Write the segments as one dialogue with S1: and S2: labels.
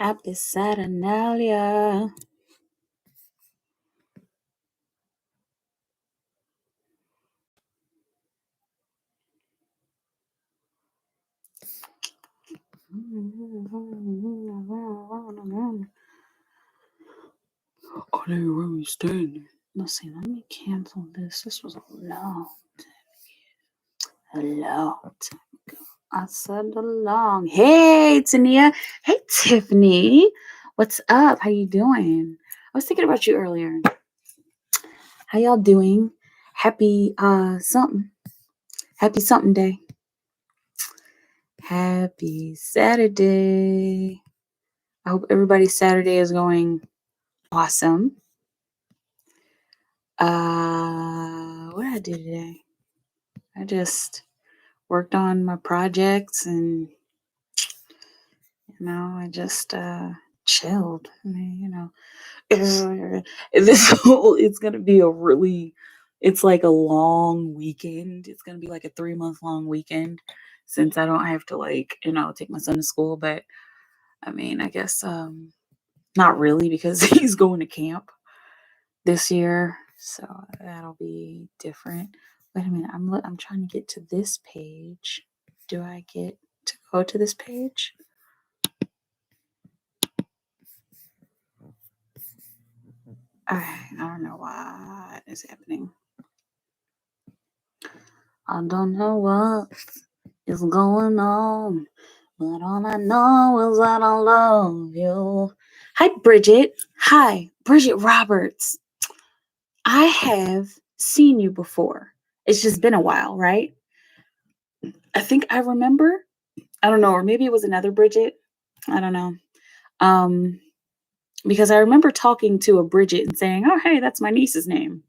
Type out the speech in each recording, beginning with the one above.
S1: Happy Saturnalia. Oh, there where we standing. Let's see, let me cancel this. This was a long time ago. I said along. Hey, Tania. Hey, Tiffany. What's up? How you doing? I was thinking about you earlier. How y'all doing? Happy something. Happy something day. Happy Saturday. I hope everybody's Saturday is going awesome. What did I do today? I just worked on my projects and I just chilled. I mean, it's gonna be it's like a long weekend. It's gonna be like a 3-month long weekend since I don't have to take my son to school. But I mean, I guess not really because he's going to camp this year, so that'll be different. Wait a minute, I'm trying to get to this page. Do I get to go to this page? I don't know what is happening. I don't know what is going on, but all I know is that I love you. Hi, Bridget. Hi, Bridget Roberts. I have seen you before. It's just been a while, right? I think I remember. I don't know, or maybe it was another Bridget. I don't know. Because I remember talking to a Bridget and saying, "Oh, hey, that's my niece's name,"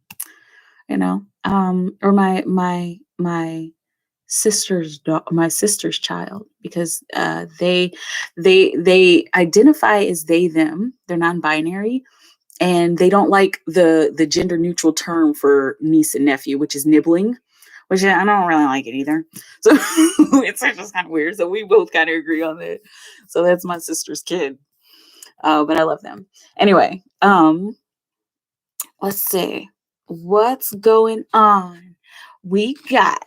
S1: or my sister's child, because they identify as they them. They're non-binary, and they don't like the gender neutral term for niece and nephew, which is nibbling, which I don't really like it either. So it's just kind of weird. So we both kind of agree on that. So that's my sister's kid. But I love them. Anyway, let's see. What's going on? We got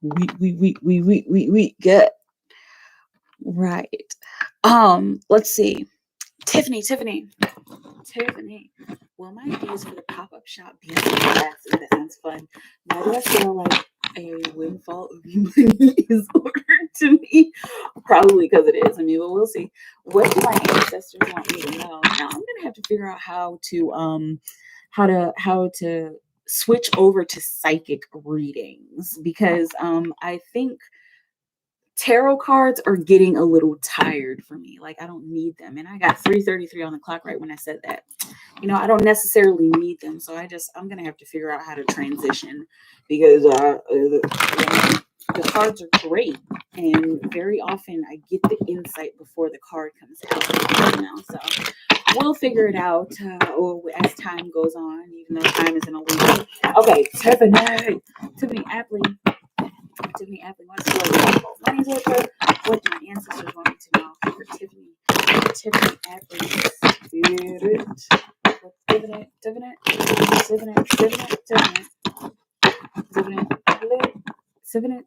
S1: we got right. Let's see. Tiffany. Will my ideas for the pop-up shop be on classes? That sounds fun. Why do I feel like a windfall of money is ordered to me? Probably because it is. I mean, but we'll see. What do my ancestors want me to know? Now I'm gonna have to figure out how to switch over to psychic readings, because I think tarot cards are getting a little tired for me. Like, I don't need them. And I got 3:33 on the clock right when I said that. I don't necessarily need them. So I'm going to have to figure out how to transition, because the cards are great. And very often I get the insight before the card comes out. So we'll figure it out as time goes on, even though time isn't always. Okay, Tiffany Apley. Tiffany Apley wants to know money's worker. What do my ancestors want me to know for Tiffany Apley spirit?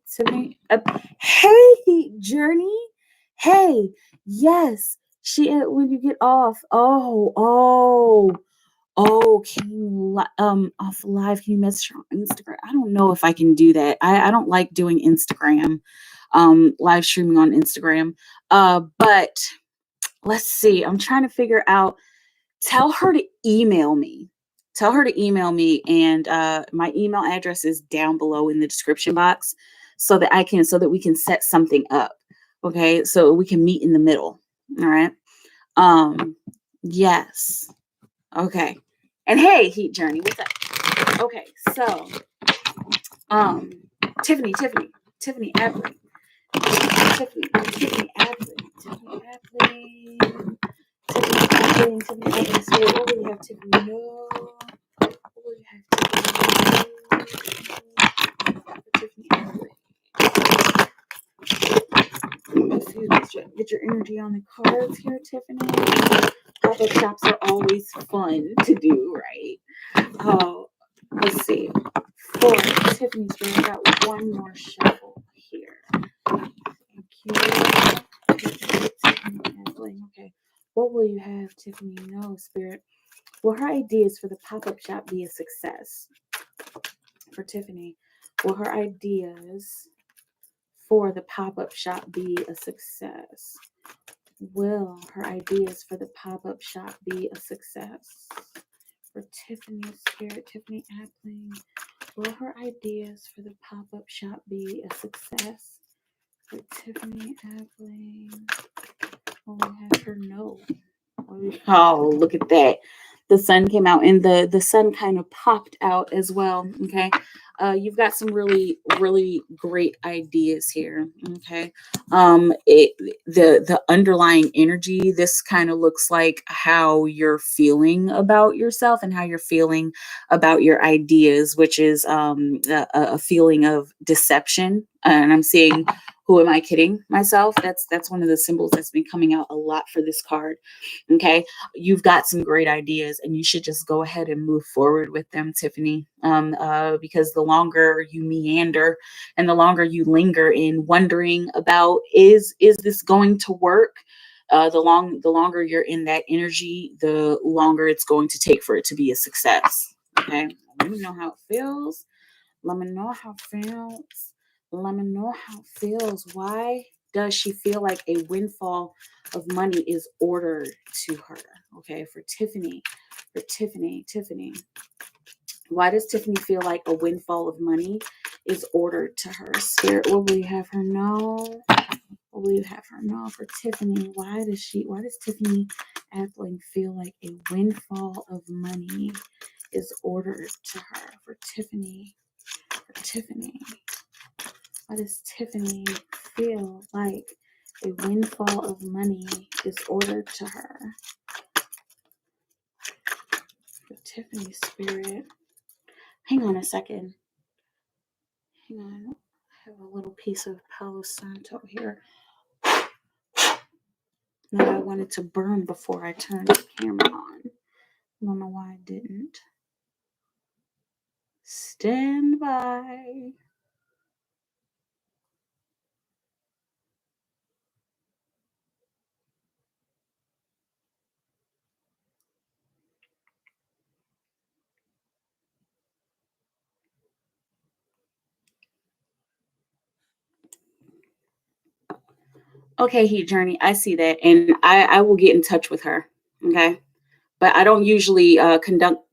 S1: Tiffany. Hey, Journey. Hey, yes. When you get off. Can you off live? Can you message her on Instagram? I don't know if I can do that. I don't like doing Instagram, live streaming on Instagram. But let's see. I'm trying to figure out. Tell her to email me. And my email address is down below in the description box, so that we can set something up. Okay, so we can meet in the middle. All right. Yes. Okay. And hey, Heat Journey, what's up? Okay, so Tiffany Apley. Tiffany Apley. So what will you have Tiffany know? Tiffany Apley. get your energy on the cards here, Tiffany. Pop-up shops are always fun to do, right? Let's see. For Tiffany's, we got one more shuffle here. Thank you. Okay. What will you have, Tiffany? No, Spirit. Will her ideas for the pop-up shop be a success? For Tiffany, will her ideas for the pop-up shop be a success? Will her ideas for the pop-up shop be a success? For Tiffany Spirit, Tiffany Appling, will her ideas for the pop-up shop be a success? For Tiffany Appling, will we have her no? Oh, look at that. The sun came out and the sun kind of popped out as well. Okay. You've got some really great ideas here. Okay. The underlying energy, this kind of looks like how you're feeling about yourself and how you're feeling about your ideas, which is a feeling of deception. And I'm seeing, who am I kidding myself? That's one of the symbols that's been coming out a lot for this card. Okay, you've got some great ideas and you should just go ahead and move forward with them, Tiffany. Because the longer you meander and the longer you linger in wondering about, is this going to work? The longer you're in that energy, the longer it's going to take for it to be a success. Okay, let me know how it feels. Let me know how it feels. Let me know how it feels. Why does she feel like a windfall of money is ordered to her? Okay, for Tiffany, Tiffany. Why does Tiffany feel like a windfall of money is ordered to her? Spirit, what will you have her know? What will you have her know for Tiffany? Why does Tiffany Appling feel like a windfall of money is ordered to her? For Tiffany, why does Tiffany feel like a windfall of money is ordered to her? For Tiffany Spirit. Hang on a second. Hang on. I have a little piece of Palo Santo here that I wanted to burn before I turned the camera on. I don't know why I didn't. Stand by. Okay, Heat Journey, I see that, and I will get in touch with her. Okay, but I don't usually conduct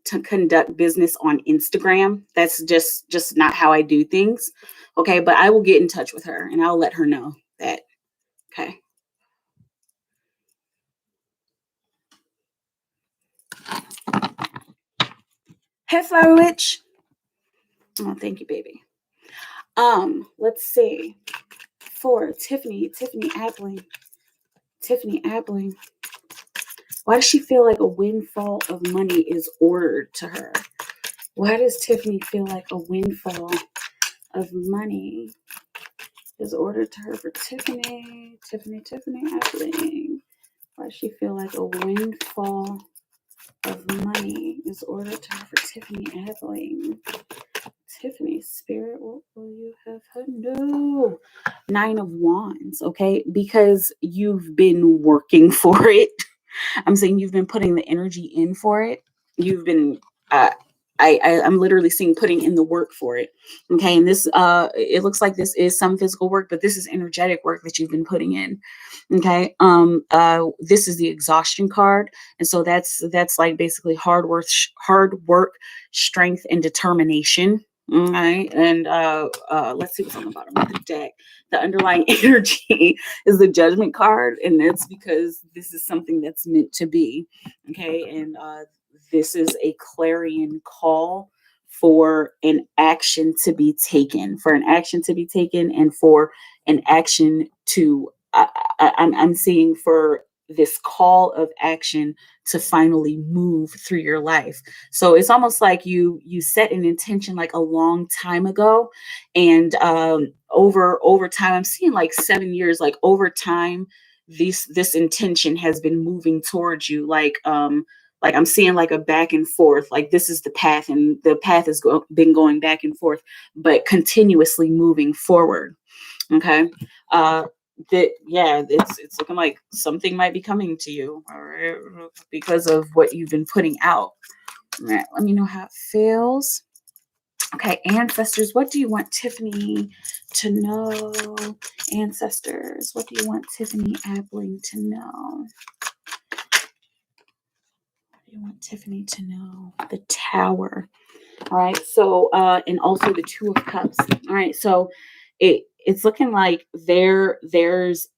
S1: business on Instagram. That's just not how I do things. Okay, but I will get in touch with her and I'll let her know that. Okay. Hey, Flower Witch. Oh, thank you, baby. Let's see. For Tiffany Appling. Tiffany Appling. Why does she feel like a windfall of money is ordered to her? Why does Tiffany feel like a windfall of money is ordered to her? For Tiffany Appling? Why does she feel like a windfall of money is ordered to her? For Tiffany Appling? Tiffany Spirit, what will you have her know? 9 of Wands, okay? Because you've been working for it. I'm saying you've been putting the energy in for it. You've been I'm literally seeing putting in the work for it. Okay. And this it looks like this is some physical work, but this is energetic work that you've been putting in. Okay. This is the exhaustion card. And so that's like basically hard work, strength, and determination. All right. And let's see what's on the bottom of the deck. The underlying energy is the judgment card, and that's because this is something that's meant to be. Okay. And this is a clarion call for an action to be taken, and for an action to I'm seeing for this call of action to finally move through your life. So it's almost like you set an intention like a long time ago, and over time, I'm seeing like 7 years, like over time, this intention has been moving towards you, like I'm seeing like a back and forth, like this is the path, and the path has been going back and forth, but continuously moving forward. Okay. That, yeah, it's looking like something might be coming to you, all right, because of what you've been putting out. All right, let me know how it feels. Okay, ancestors, what do you want Tiffany to know? Ancestors, what do you want Tiffany Appling to know? What do you want Tiffany to know? The Tower. All right, so and also the Two of Cups. All right, so it's looking like there's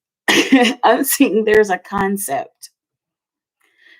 S1: I'm seeing there's a concept.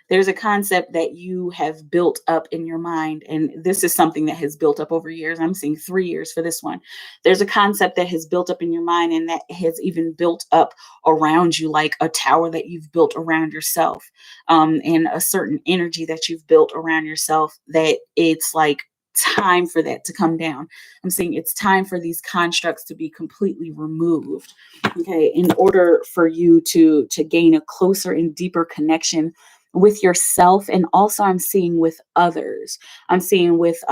S1: There's a concept that you have built up in your mind, and this is something that has built up over years. I'm seeing 3 years for this one. There's a concept that has built up in your mind, and that has even built up around you, like a tower that you've built around yourself, and a certain energy that you've built around yourself, that it's like time for that to come down. I'm saying it's time for these constructs to be completely removed. Okay, in order for you to gain a closer and deeper connection with yourself, and also I'm seeing with others. I'm seeing with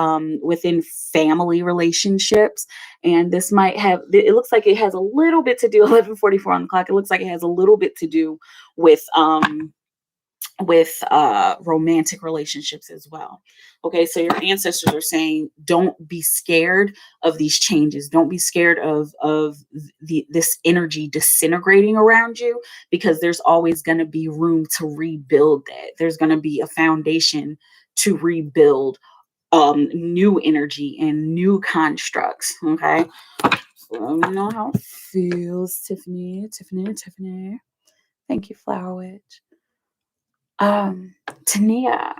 S1: within family relationships, and this might have, it looks like it has a little bit to do 11:44 on the clock. It looks like it has a little bit to do with romantic relationships as well. Okay, so your ancestors are saying, don't be scared of these changes. Don't be scared of this energy disintegrating around you, because there's always going to be room to rebuild that. There's going to be a foundation to rebuild new energy and new constructs. Okay, so let me know how it feels, Tiffany. Thank you, Flower Witch. Tania,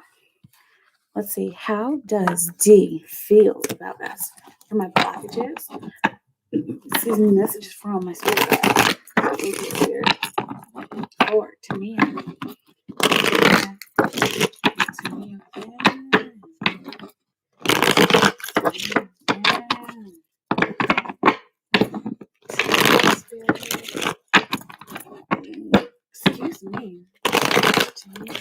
S1: let's see. How does D feel about us? For my blockages, excuse me, messages from my spirit guide. Thank you, Spirit. Or Tania. Tania. Excuse me. Tania.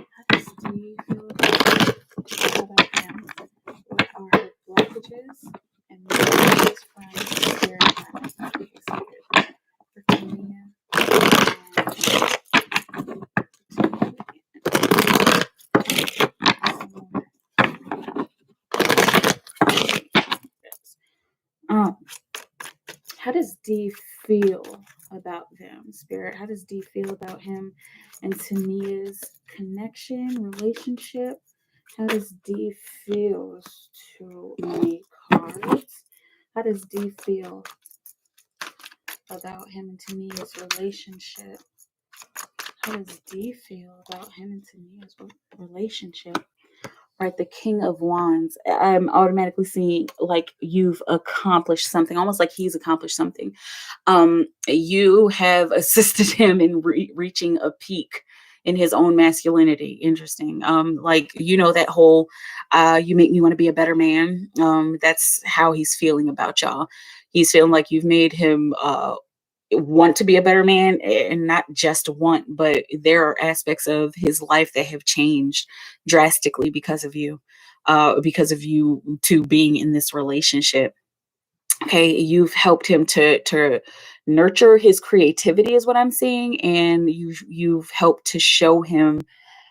S1: How does Steve feel about him? What are her blockages and messages from Spirit Guides? Okay, so good. For Tania. How does D feel about them, Spirit? How does D feel about him and Tania's connection, relationship? How does D feel to me cards? How does D feel about him and Tania's relationship? How does D feel about him and Tania's relationship? Right, the King of Wands. I'm automatically seeing like you've accomplished something, almost like he's accomplished something. You have assisted him in reaching a peak in his own masculinity. Interesting. Like, you know, that whole you make me want to be a better man. That's how he's feeling about y'all. He's feeling like you've made him want to be a better man, and not just want, but there are aspects of his life that have changed drastically because of you, because of you two being in this relationship. Okay, you've helped him to nurture his creativity is what I'm seeing, and you've helped to show him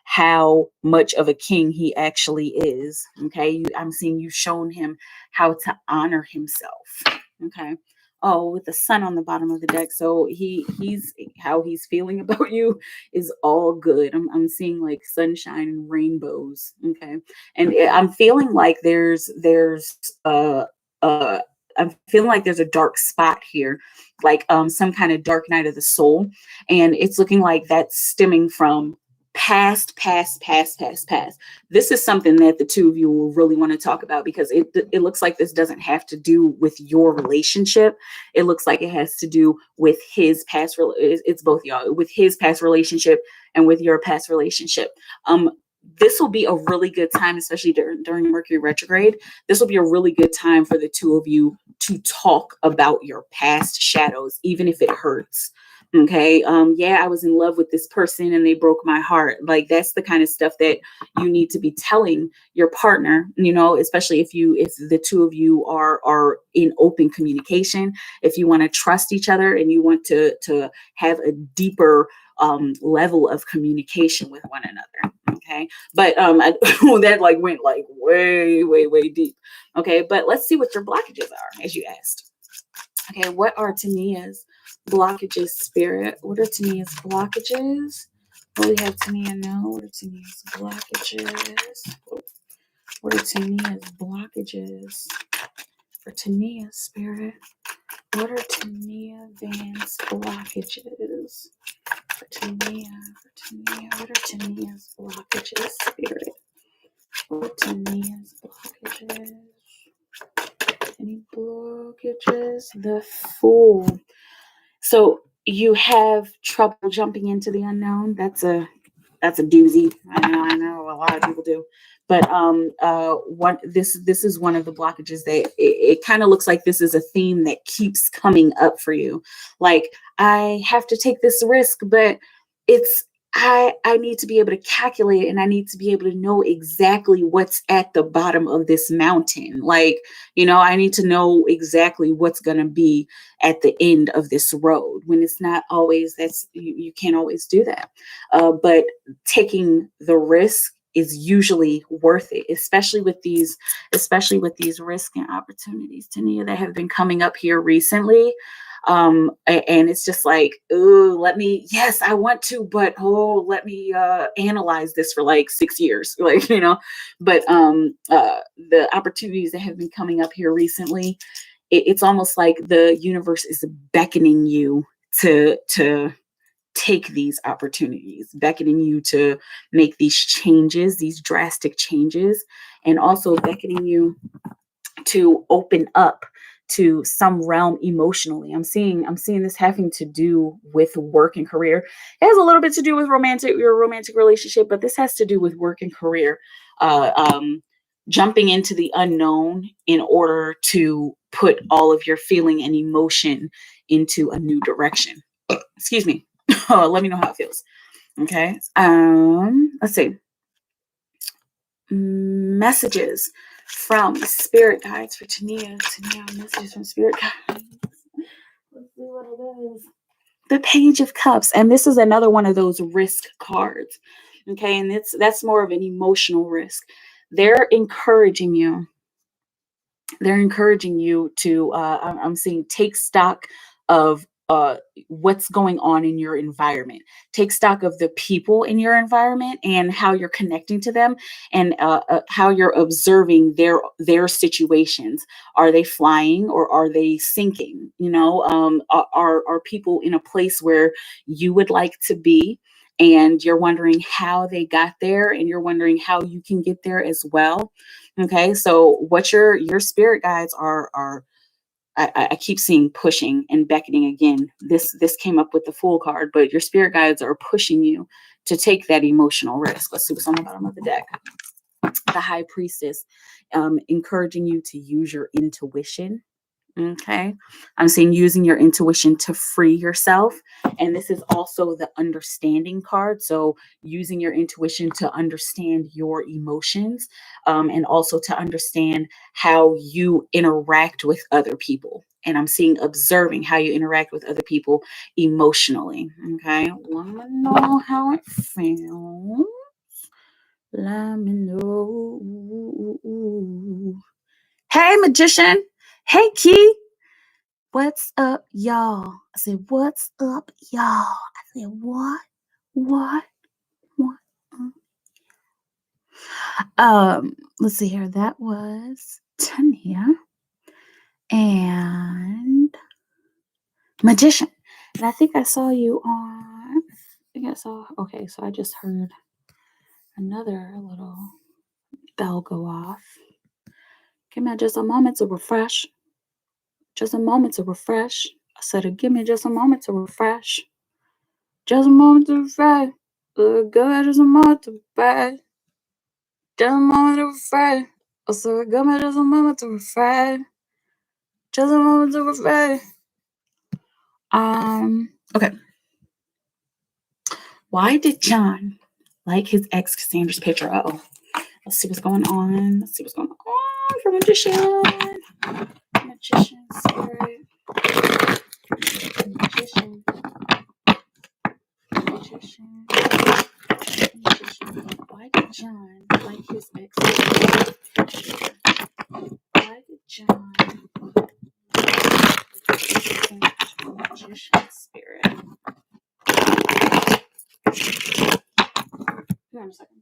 S1: how much of a king he actually is. Okay, I'm seeing you've shown him how to honor himself. Okay. Oh, with the sun on the bottom of the deck, so he's how he's feeling about you is all good. I'm seeing like sunshine and rainbows. Okay, and I'm feeling like there's uh I'm feeling like there's a dark spot here, like some kind of dark night of the soul, and it's looking like that's stemming from past. This is something that the two of you will really want to talk about, because it looks like this doesn't have to do with your relationship. It looks like it has to do with his past. It's both y'all, with his past relationship and with your past relationship. this will be a really good time, especially during Mercury retrograde. This will be a really good time for the two of you to talk about your past shadows, even if it hurts. Okay. Yeah, I was in love with this person and they broke my heart. Like, that's the kind of stuff that you need to be telling your partner, especially if the two of you are in open communication, if you want to trust each other and you want to have a deeper level of communication with one another. Okay. But that like went like way, way, way deep. Okay. But let's see what your blockages are, as you asked. Okay. What are Tania's blockages, Spirit? What are Tania's blockages? What do we have Tania know? What are Tania's blockages? What are Tania's blockages? For Tania, Spirit. What are Tania Van's blockages? For Tania, what are Tania's blockages, Spirit? What are Tania's blockages? Any blockages? The Fool. So you have trouble jumping into the unknown. That's a doozy. I know a lot of people do. But this is one of the blockages that it kind of looks like this is a theme that keeps coming up for you. Like, I have to take this risk, but it's I need to be able to calculate it, and I need to be able to know exactly what's at the bottom of this mountain. Like, I need to know exactly what's going to be at the end of this road, when it's not always, you can't always do that. But taking the risk is usually worth it, especially with these risk and opportunities, Tania, that have been coming up here recently. And it's just like, oh, yes, I want to, but let me analyze this for like 6 years, like, but the opportunities that have been coming up here recently, it's almost like the universe is beckoning you to take these opportunities, beckoning you to make these changes, these drastic changes, and also beckoning you to open up to some realm emotionally. I'm seeing this having to do with work and career. It has a little bit to do with your romantic relationship, but this has to do with work and career. Jumping into the unknown in order to put all of your feeling and emotion into a new direction. Excuse me. Let me know how it feels. Okay. Let's see. Messages from spirit guides for Tania. Messages from spirit guides. Let's see what it is. The Page of Cups. And this is another one of those risk cards. Okay. And that's more of an emotional risk. They're encouraging you. To, I'm seeing, take stock of what's going on in your environment. Take stock of the people in your environment and how you're connecting to them, and how you're observing their situations. Are they flying or are they sinking? Are people in a place where you would like to be, and you're wondering how they got there, and you're wondering how you can get there as well. Okay, so what your spirit guides are I keep seeing pushing and beckoning again. This came up with the Fool card, but your spirit guides are pushing you to take that emotional risk. Let's see what's on the bottom of the deck. The High Priestess, encouraging you to use your intuition. Okay, I'm seeing using your intuition to free yourself. And this is also the Understanding card. So using your intuition to understand your emotions, and also to understand how you interact with other people. And I'm seeing observing how you interact with other people emotionally. Okay, let me know how it feels. Let me know. Hey, Magician. Hey, Key. What's up, y'all? I said, what's up, y'all? I said, what? What? Let's see here. That was Tania and Magician. And I think I saw you on, okay, so I just heard another little bell go off. Give me just a moment to refresh. Just a moment to refresh. I said, give me just a moment to refresh. Just a moment to refresh. Go ahead, just a moment to refresh. Just a moment to refresh. Also, give me just a moment to refresh. Just a moment to refresh. Okay. Why did John like his ex Cassandra's picture? Uh-oh. Let's see what's going on. Let's see what's going on for magician. Magician spirit. Magician. Magician. Magician. Why did John like his ex? Why did John like magician spirit? Hang on a second.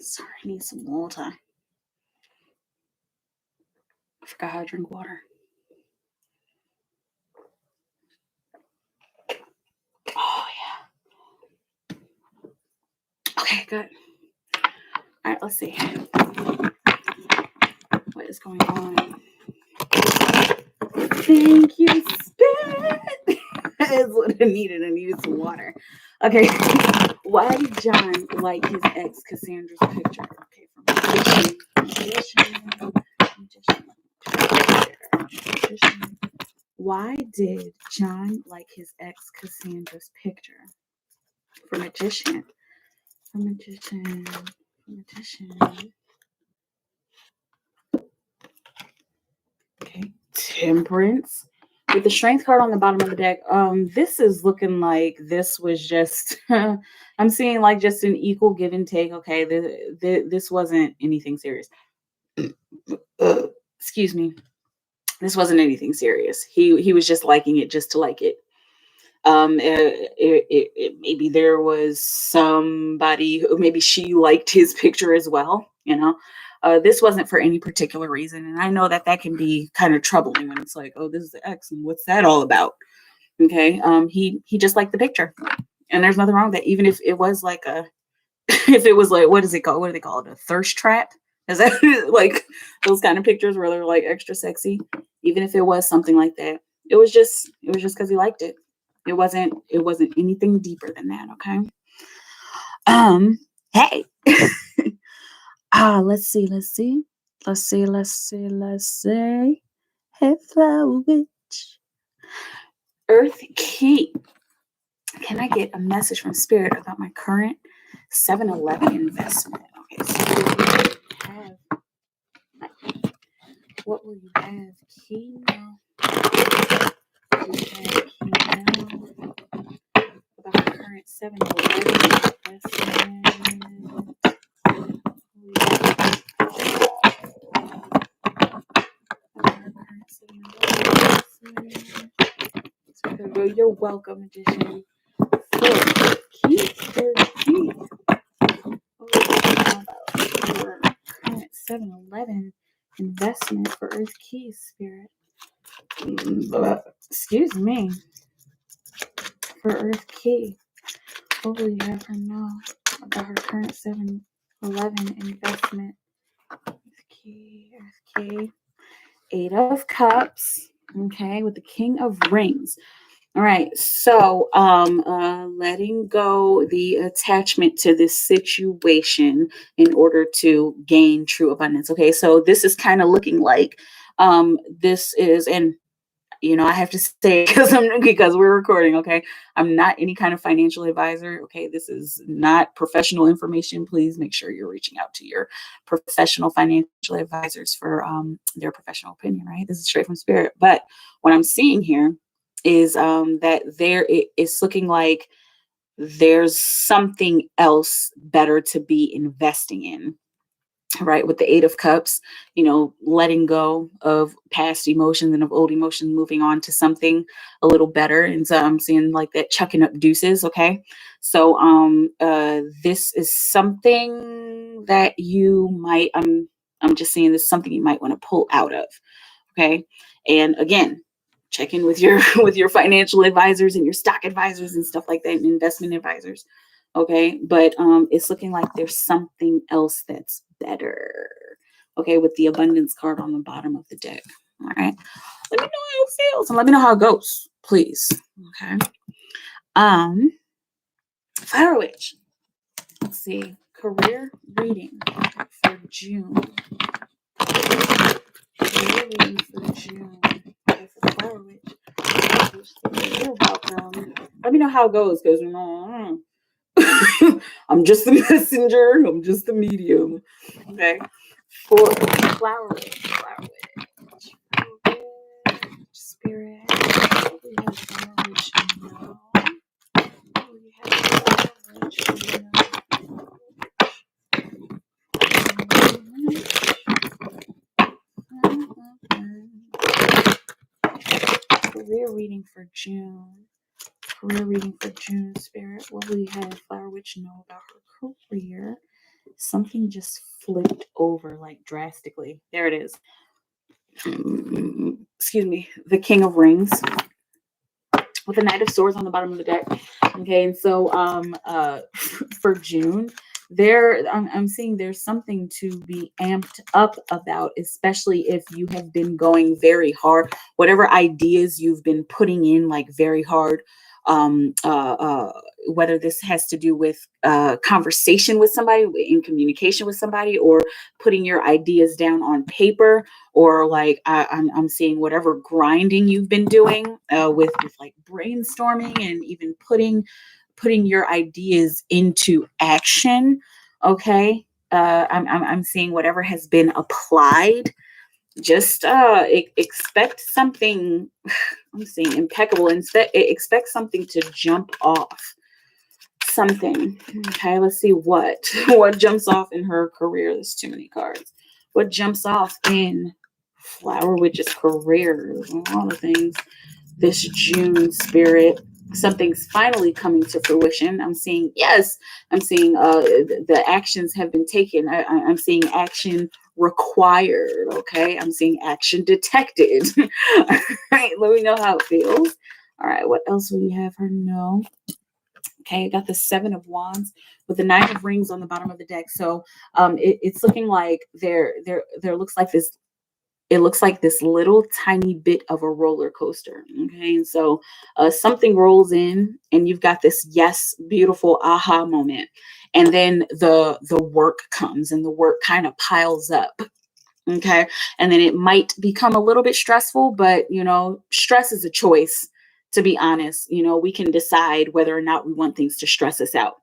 S1: Sorry, I need some water. I forgot how to drink water. Oh, yeah. Okay, good. All right, let's see. What is going on? Thank you, Spirit. That is what I needed. I needed some water. Okay. Why did John like his ex Cassandra's picture? Okay, from magician. Why did John like his ex Cassandra's picture? For magician. For magician. For magician. Okay. Temperance. With the strength card on the bottom of the deck, this is looking like this was just, I'm seeing like just an equal give and take. Okay, this wasn't anything serious. Excuse me. This wasn't anything serious. He was just liking it just to like it. Maybe there was somebody who maybe she liked his picture as well. This wasn't for any particular reason, and I know that that can be kind of troubling when it's like, oh, this is the ex, and what's that all about? Okay, he just liked the picture, and there's nothing wrong with that. Even if it was like a, if it was like, what is it called? What do they call it? A thirst trap? Is that like those kind of pictures where they're like extra sexy? Even if it was something like that, it was just because he liked it. It wasn't anything deeper than that. Okay. Hey. Let's see. Hey, flower witch. Earth key. Can I get a message from Spirit about my current 7-Eleven investment? Okay, so what will you have? Key now. What will you have key now about my current 7-Eleven investment? You're welcome, magician. Key. Your current 7-Eleven investment for Earth Key Spirit. Excuse me. For Earth Key. What will you have her know about her current 7-Eleven investment? Earth Key. Eight of Cups. Okay, with the King of Rings. All right, so letting go the attachment to this situation in order to gain true abundance. Okay, so this is kind of looking like this is, and I have to say because we're recording. Okay, I'm not any kind of financial advisor. Okay, this is not professional information. Please make sure you're reaching out to your professional financial advisors for their professional opinion. Right, this is straight from Spirit. But what I'm seeing here is that it's looking like there's something else better to be investing in. right? With the Eight of Cups, letting go of past emotions and of old emotions, moving on to something a little better. And so I'm seeing like that chucking up deuces. Okay. So this is something that you might, I'm just seeing this is something you might want to pull out of. Okay. And again, check in with your with your financial advisors and your stock advisors and stuff like that, and investment advisors. Okay. But it's looking like there's something else that's better. Okay, with the abundance card on the bottom of the deck. All right. Let me know how it feels and let me know how it goes, please. Okay. Fire Witch. Let's see. Career reading for June. Career reading for June. Okay, for the Fire Witch. You're welcome. Let me know how it goes, because I'm just the messenger. I'm just the medium. Okay. For Flower Witch. Spirit. We have Flower Witch now. We have Flower Witch Career reading for June. Career reading for June, Spirit. What will you have Flower Witch know about her career? Something just flipped over like drastically. There it is. Excuse me. The King of Rings with the Knight of Swords on the bottom of the deck. Okay, and so for June, I'm seeing there's something to be amped up about, especially if you have been going very hard, whatever ideas you've been putting in like very hard, whether this has to do with conversation with somebody, in communication with somebody, or putting your ideas down on paper, or like I'm seeing whatever grinding you've been doing with like brainstorming and even putting your ideas into action. Okay. I'm seeing whatever has been applied. Just expect something. I'm seeing impeccable. Instead, expect something to jump off. Something. Okay, let's see what jumps off in her career. There's too many cards. What jumps off in Flower Witch's career? There's a lot of things. This June, Spirit. Something's finally coming to fruition. I'm seeing, yes, I'm seeing the actions have been taken. I'm seeing action required. Okay, I'm seeing action detected. All right, let me know how it feels. All right, what else will you have her know? Okay, I got the Seven of Wands with the Nine of Rings on the bottom of the deck. So it's looking like there looks like this. It looks like this little tiny bit of a roller coaster. Okay, and so something rolls in, and you've got this yes, beautiful aha moment, and then the work comes, and the work kind of piles up. Okay, and then it might become a little bit stressful, but stress is a choice. To be honest, we can decide whether or not we want things to stress us out.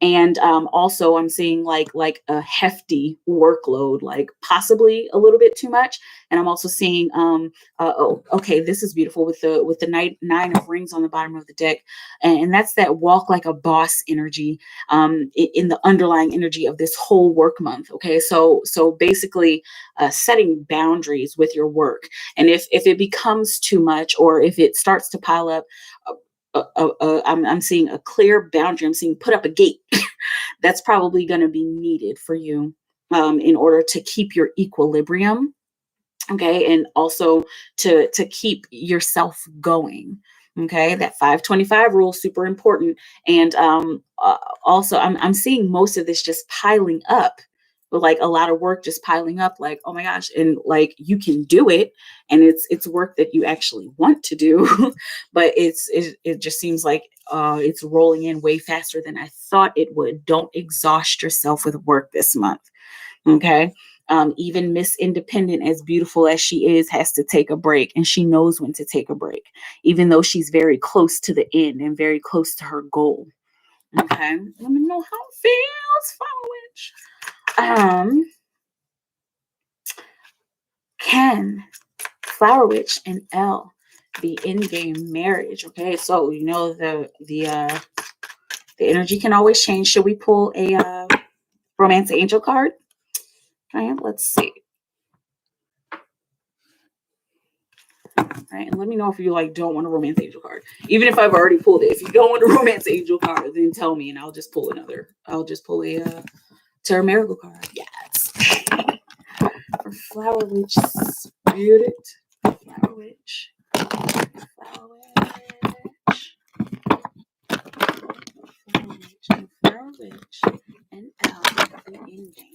S1: And also I'm seeing like a hefty workload, like possibly a little bit too much. And I'm also seeing oh, okay, this is beautiful with the nine of rings on the bottom of the deck, and that's that walk like a boss energy in the underlying energy of this whole work month. Okay, so basically setting boundaries with your work, and if it becomes too much, or if it starts to pile up, I'm seeing a clear boundary. I'm seeing put up a gate. That's probably going to be needed for you in order to keep your equilibrium. Okay, and also to keep yourself going. Okay, that 525 rule is super important. And also I'm seeing most of this just piling up, with like a lot of work just piling up, like, oh my gosh, and like you can do it, and it's work that you actually want to do. But it just seems like it's rolling in way faster than I thought it would. Don't exhaust yourself with work this month. Okay. Even Miss Independent, as beautiful as she is, has to take a break, and she knows when to take a break, even though she's very close to the end and very close to her goal. Okay, let me know how it feels, Flower Witch. Can Flower Witch and Elle be in-game marriage? Okay, so the energy can always change. Should we pull a romance angel card? Okay, let's see. All right, and let me know if you like don't want a romance angel card. Even if I've already pulled it. If you don't want a romance angel card, then tell me and I'll just pull another. I'll just pull a Tarot Miracle card. Yes. For Flower Witch Spirit. Flower Witch. Flower Witch. Flower Witch. And L. The end game.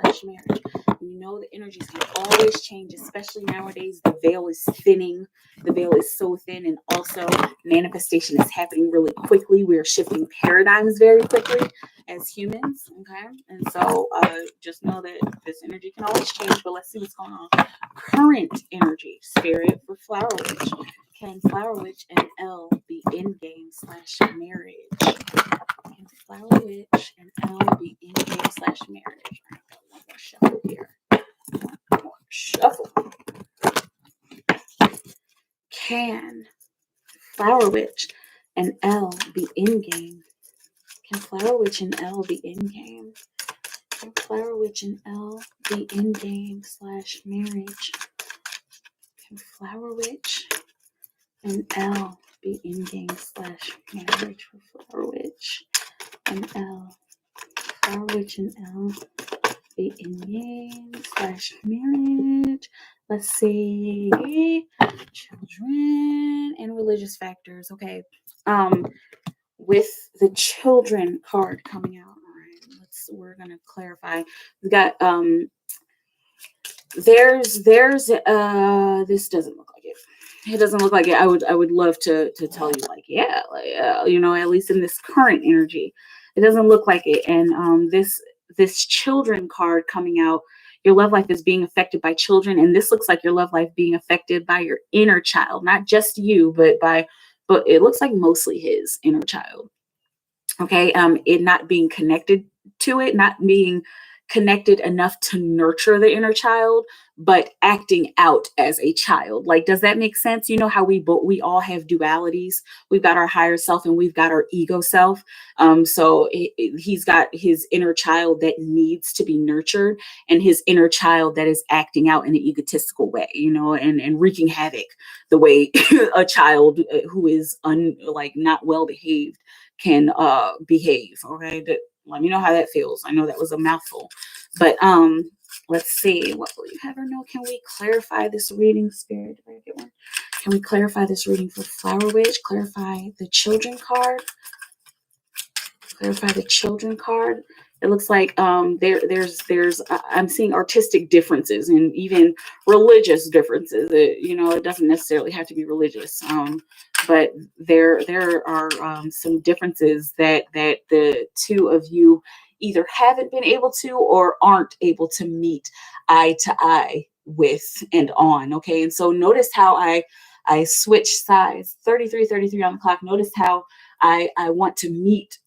S1: / marriage. You know the energies can always change, especially nowadays. The veil is thinning. The veil is so thin, and also manifestation is happening really quickly. We are shifting paradigms very quickly as humans. Okay, and so just know that this energy can always change. But let's see what's going on. Current energy, Spirit, for Flower Witch. Can Flower Witch and L be in game / marriage? Can Flower Witch and L be in game / marriage? All right, got one more shuffle here. One more shuffle. Can Flower Witch and L be in game? Can Flower Witch and L be in game? Can Flower Witch and L be in game / marriage? Can Flower Witch and L be in game / marriage for Flower Witch and L? Flower Witch and L be in game / marriage. Let's see. Children and religious factors. Okay. With the children card coming out. All right. We're gonna clarify. We got there's this doesn't look like it. It doesn't look like it. I would love to tell you like, yeah, like at least in this current energy. It doesn't look like it. And this children card coming out, your love life is being affected by children, and this looks like your love life being affected by your inner child, not just you, but it looks like mostly his inner child. Okay, it not being connected to it, not being connected enough to nurture the inner child, but acting out as a child. Like, does that make sense? You know how we all have dualities. We've got our higher self and we've got our ego self. So he's got his inner child that needs to be nurtured, and his inner child that is acting out in an egotistical way, and wreaking havoc the way a child who is not well behaved can behave. Okay, let me know how that feels. I know that was a mouthful, but let's see. What will you have or know? Can we clarify this reading, Spirit? Did I get one? Can we clarify this reading for Flower Witch? Clarify the children card. Clarify the children card. It looks like there's I'm seeing artistic differences and even religious differences. It doesn't necessarily have to be religious. But there are some differences that the two of you either haven't been able to or aren't able to meet eye to eye with and on. Okay, and so notice how I switch sides. 33 on the clock. Notice how I want to meet.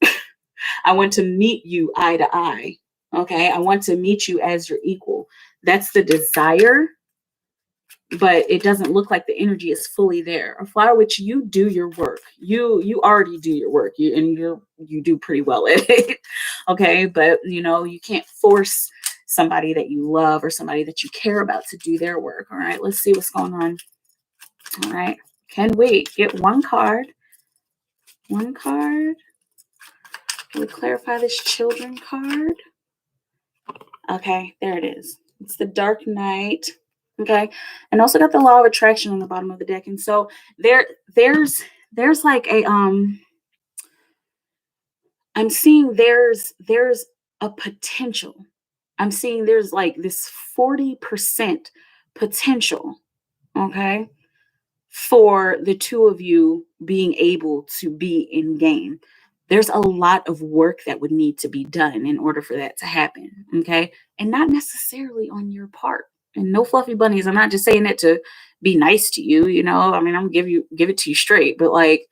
S1: I want to meet you eye to eye. Okay, I want to meet you as your equal. That's the desire, but it doesn't look like the energy is fully there. A Flower Witch, you do your work. You already do your work. You do pretty well at it. Okay, but you can't force somebody that you love or somebody that you care about to do their work. All right, let's see what's going on. All right, can we get one card? One card. Can we clarify this children card? Okay, there it is. It's the Dark Knight. Okay, and also got the Law of Attraction on the bottom of the deck. And so there's like a I'm seeing there's a potential. I'm seeing there's like this 40% potential. Okay, for the two of you being able to be in game. There's a lot of work that would need to be done in order for that to happen. Okay. And not necessarily on your part. And no fluffy bunnies. I'm not just saying that to be nice to you, I mean, I'm gonna give it to you straight, but like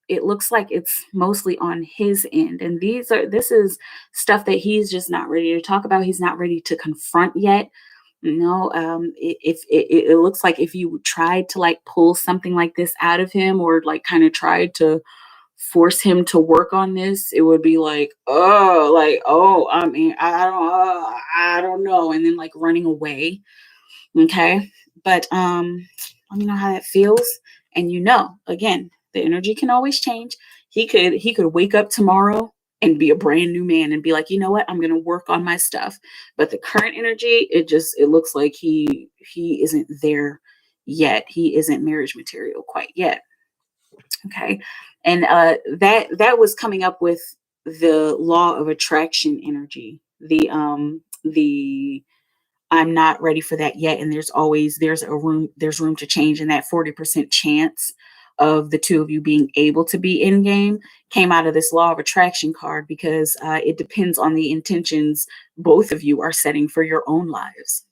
S1: it looks like it's mostly on his end. And this is stuff that he's just not ready to talk about. He's not ready to confront yet. It looks like if you tried to like pull something like this out of him or like kind of tried to force him to work on this, it would be like, oh, like, oh, I mean, I don't know, and then like running away. Okay. But let me know how that feels. And again, the energy can always change. He could wake up tomorrow and be a brand new man and be like, you know what, I'm gonna work on my stuff. But the current energy, it looks like he isn't there yet. He isn't marriage material quite yet. Okay. And that was coming up with the law of attraction energy. The I'm not ready for that yet. And there's room to change. And that 40% chance of the two of you being able to be in game came out of this law of attraction card, because it depends on the intentions both of you are setting for your own lives.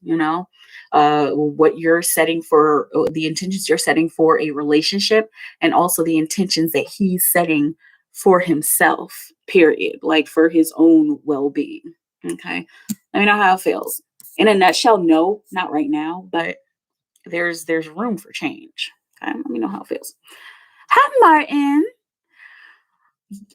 S1: What you're setting for, the intentions you're setting for a relationship, and also the intentions that he's setting for himself, period, like for his own well-being. Okay. Let me know how it feels. In a nutshell, no, not right now, but there's room for change. Okay? Let me know how it feels. Hi, Martin.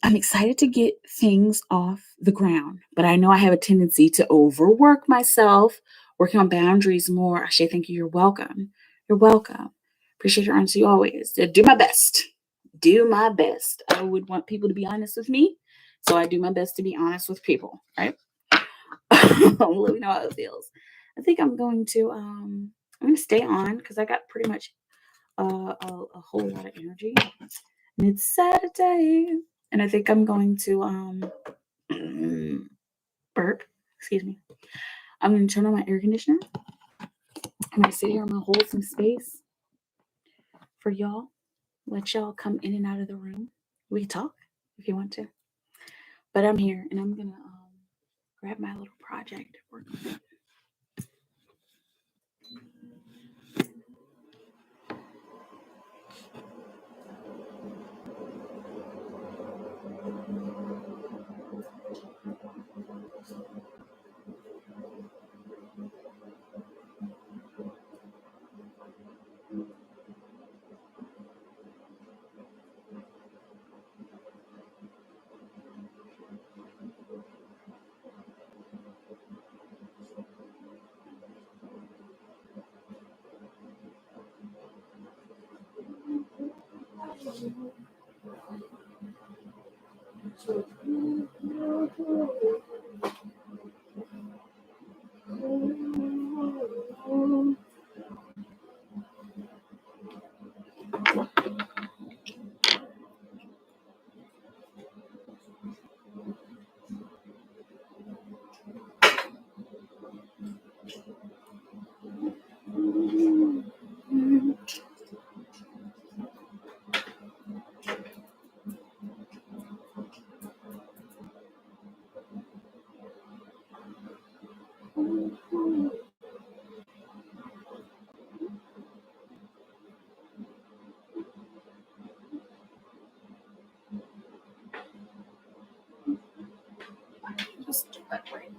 S1: I'm excited to get things off the ground, but I know I have a tendency to overwork myself, working on boundaries more. Ashay, thank you. You're welcome. You're welcome. Appreciate your honesty always. Do my best. Do my best. I would want people to be honest with me, so I do my best to be honest with people, right? Let me know how it feels. I think I'm going to stay on because I got pretty much a whole lot of energy. And it's Saturday. And I think I'm going to burp. Excuse me. I'm gonna turn on my air conditioner. I'm gonna sit here, I'm gonna hold some space for y'all. Let y'all come in and out of the room. We can talk if you want to. But I'm here and I'm gonna grab my little project, work on it. Just do that right now.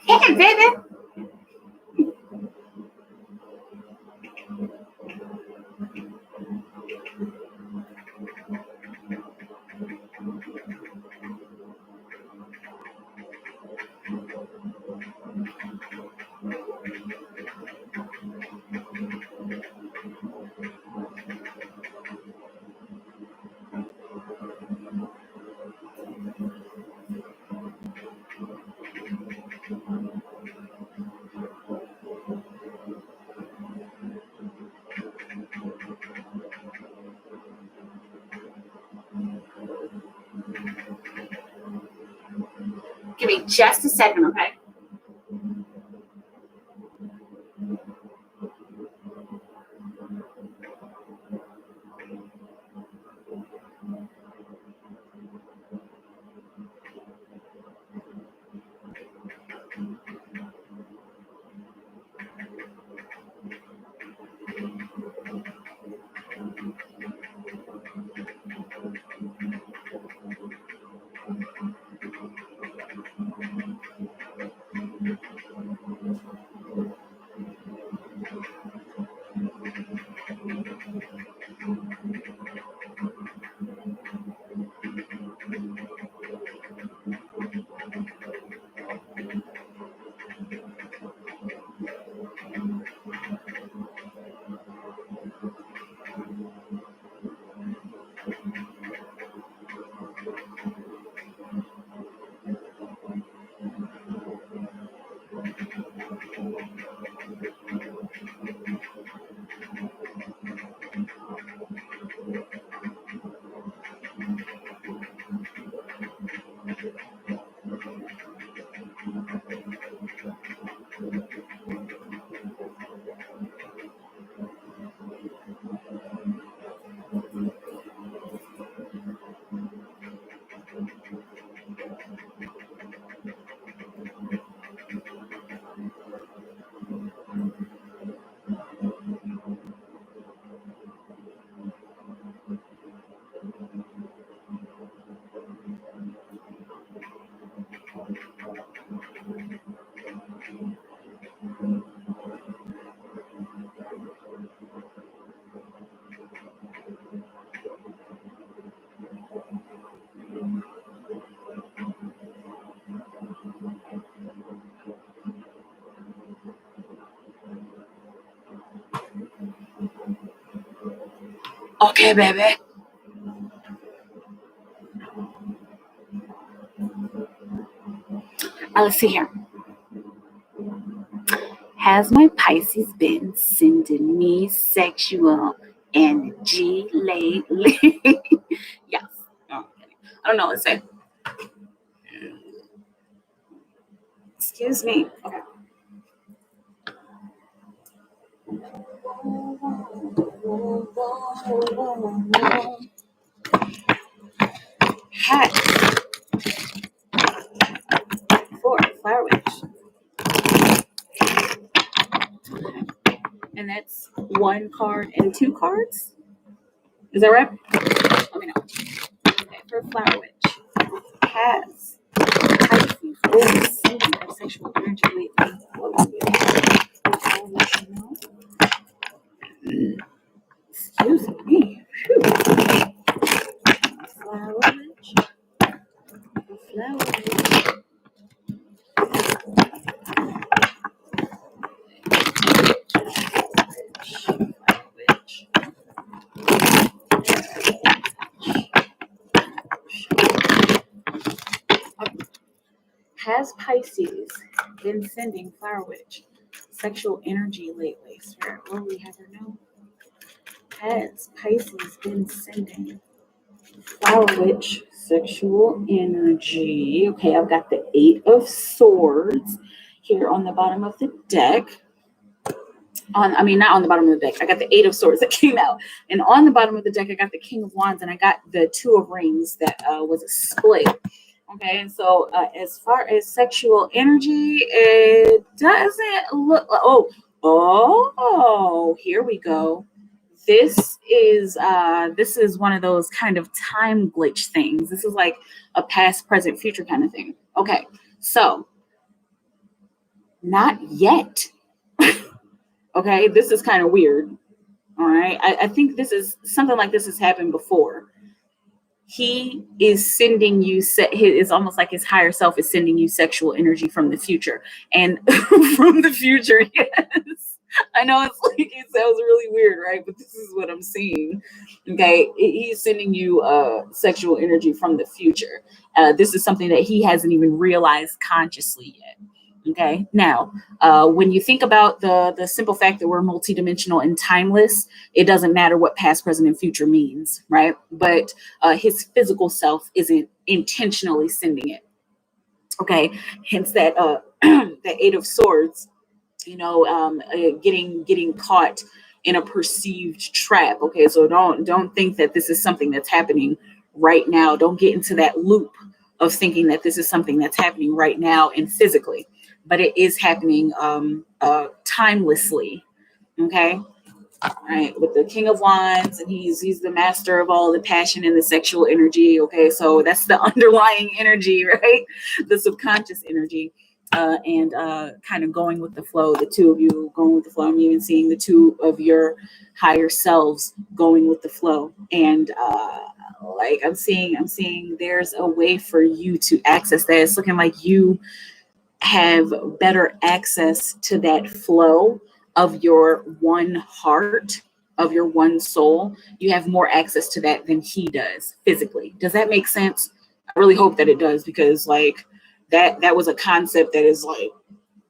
S1: Hey, baby. Give me just a second, okay? Okay, baby. Let's see here. Has my Pisces been sending me sexual energy lately? Yes. No, I'm kidding. I don't know what to say. Excuse me. Okay. Hat for Flower Witch. And that's one card and two cards. Is that right? Let me know. Okay, for Flower Witch. Has Pisces been sending her sexual energy lately? Excuse me. Phew. Flower Witch. Flower Witch. Has Pisces been sending Flower Witch sexual energy lately? Spirit, will we have her know? Has Pisces been sending Flower Witch sexual energy? Okay, I've got the Eight of Swords here on the bottom of the deck. Not on the bottom of the deck. I got the Eight of Swords that came out. And on the bottom of the deck, I got the King of Wands and I got the Two of Rings that was a split. Okay, and so as far as sexual energy, it doesn't look. Oh, here we go. This is one of those kind of time glitch things. This is like a past, present, future kind of thing. Okay, so Not yet. Okay, this is kind of weird. All right, I think this is something like this has happened before. He is sending you it's almost like his higher self is sending you sexual energy from the future. And from the future, yes, I know it's like, it sounds really weird, right? But this is what I'm seeing. Okay, he's sending you sexual energy from the future. This is something that he hasn't even realized consciously yet. Okay, now when you think about the simple fact that we're multidimensional and timeless, it doesn't matter what past, present, and future means, right? But his physical self isn't intentionally sending it. Okay, hence that that Eight of Swords, getting caught in a perceived trap. Okay, so don't think that this is something that's happening right now. Don't get into that loop of thinking that this is something that's happening right now and physically, but it is happening timelessly. Okay, right, with the King of Wands, and he's the master of all the passion and the sexual energy. Okay, so that's the underlying energy, right? The subconscious energy. And kind of going with the flow, the two of you going with the flow. I'm even seeing the two of your higher selves going with the flow. And like I'm seeing there's a way for you to access that. It's looking like you have better access to that flow of your one heart, of your one soul. You have more access to that than he does physically. Does that make sense? I really hope that it does, because like that was a concept that is like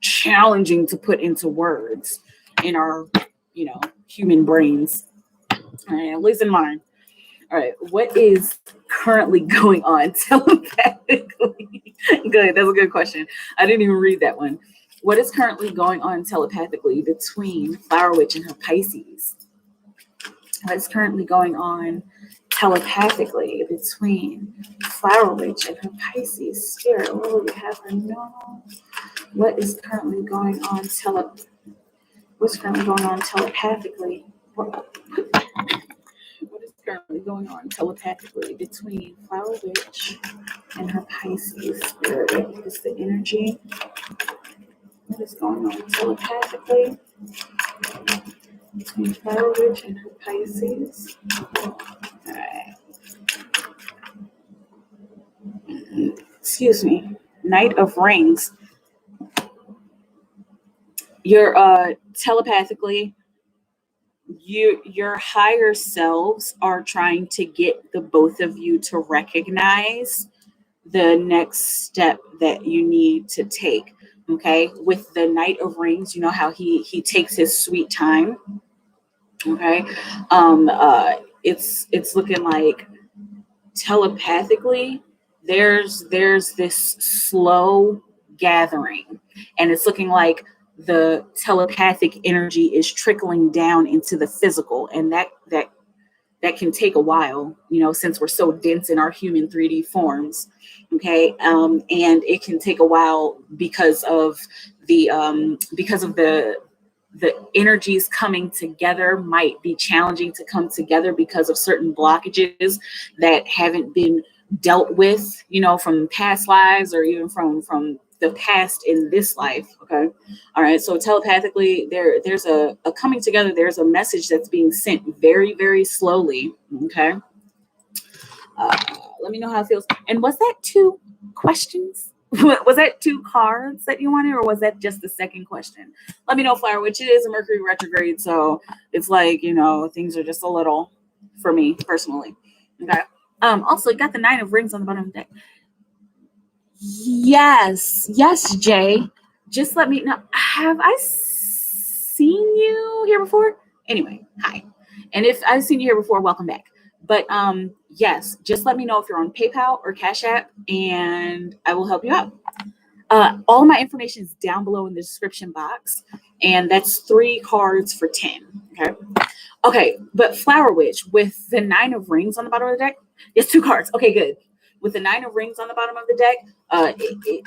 S1: challenging to put into words in our human brains. All right, at least in mine. All right, what is currently going on telepathically? Good, that's a good question. I didn't even read that one. What is currently going on telepathically between Flower Witch and her Pisces? What is currently going on telepathically between Flower Witch and her Pisces? Spirit, what will we have her know? What is currently going on telepathically? What is currently going on telepathically between Flower Witch and her Pisces? Spirit, what is the energy? What is going on telepathically between Flower Witch and her Pisces? All right. Excuse me. Knight of Rings. You're telepathically, your higher selves are trying to get the both of you to recognize the next step that you need to take. Okay, with the Knight of Rings, you know how he takes his sweet time. Okay, it's looking like telepathically there's this slow gathering, and it's looking like the telepathic energy is trickling down into the physical, and that can take a while, since we're so dense in our human 3D forms. Okay, and it can take a while because of the energies coming together might be challenging to come together because of certain blockages that haven't been dealt with, from past lives, or even from the past in this life. Okay, all right, so telepathically there's a coming together. There's a message that's being sent very, very slowly. Okay, let me know how it feels. And was that 2 questions? Was that 2 cards that you wanted, or was that just the second question? Let me know, Flower Witch. It is a Mercury retrograde, so it's like, things are just a little, for me personally. Okay. Also, you got the 9 of Rings on the bottom of the deck. Yes, Jay. Just let me know. Have I seen you here before? Anyway, hi. And if I've seen you here before, welcome back. But yes, just let me know if you're on PayPal or Cash App, and I will help you out. All of my information is down below in the description box, and that's 3 cards for 10. Okay, but Flower Witch with the 9 of Rings on the bottom of the deck, it's 2 cards. Okay, good. With the 9 of Rings on the bottom of the deck,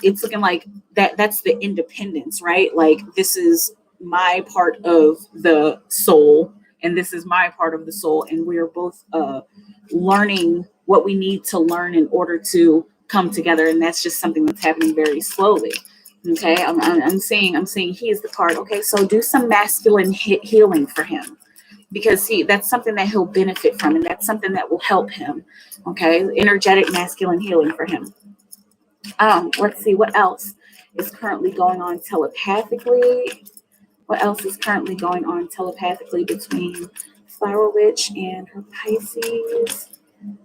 S1: it's looking like that's the independence, right? Like, this is my part of the soul, and this is my part of the soul, and we are both learning what we need to learn in order to come together, and that's just something that's happening very slowly. Okay, I'm saying he is the card. Okay, so do some masculine healing for him, because that's something that he'll benefit from, and that's something that will help him. Okay, energetic masculine healing for him. Let's see what else is currently going on telepathically. What else is currently going on telepathically between Flower Witch and her Pisces?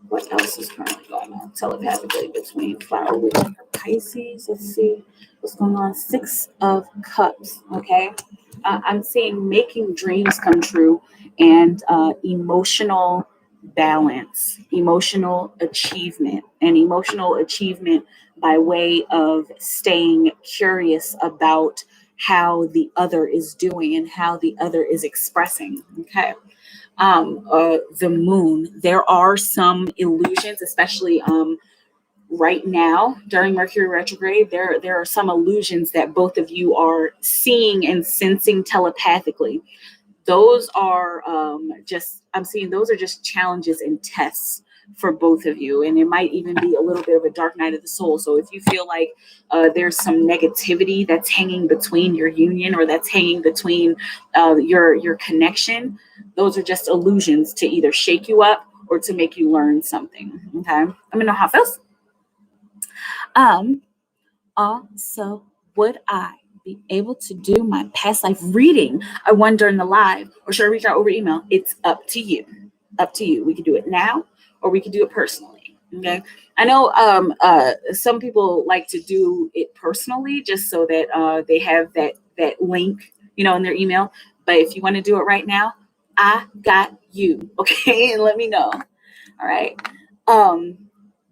S1: What else is currently going on telepathically between Flower Witch and her Pisces? Let's see what's going on. Six of Cups. Okay. I'm seeing making dreams come true and emotional balance, emotional achievement, and emotional achievement by way of staying curious about how the other is doing and how the other is expressing. Okay. The moon, there are some illusions, especially right now during Mercury retrograde. There are some illusions that both of you are seeing and sensing telepathically. Those are just, I'm seeing those are just challenges and tests for both of you, and it might even be a little bit of a dark night of the soul. So if you feel like there's some negativity that's hanging between your union, or that's hanging between your connection, those are just illusions to either shake you up or to make you learn something. Okay, let me know how it feels. um Also, would I be able to do my past life reading I won during the live, or should I reach out over email? It's up to you. Up to you. We could do it now, or we could do it personally. Okay. I know some people like to do it personally just so that they have that link, in their email. But if you want to do it right now, I got you. Okay, and let me know. All right. Um,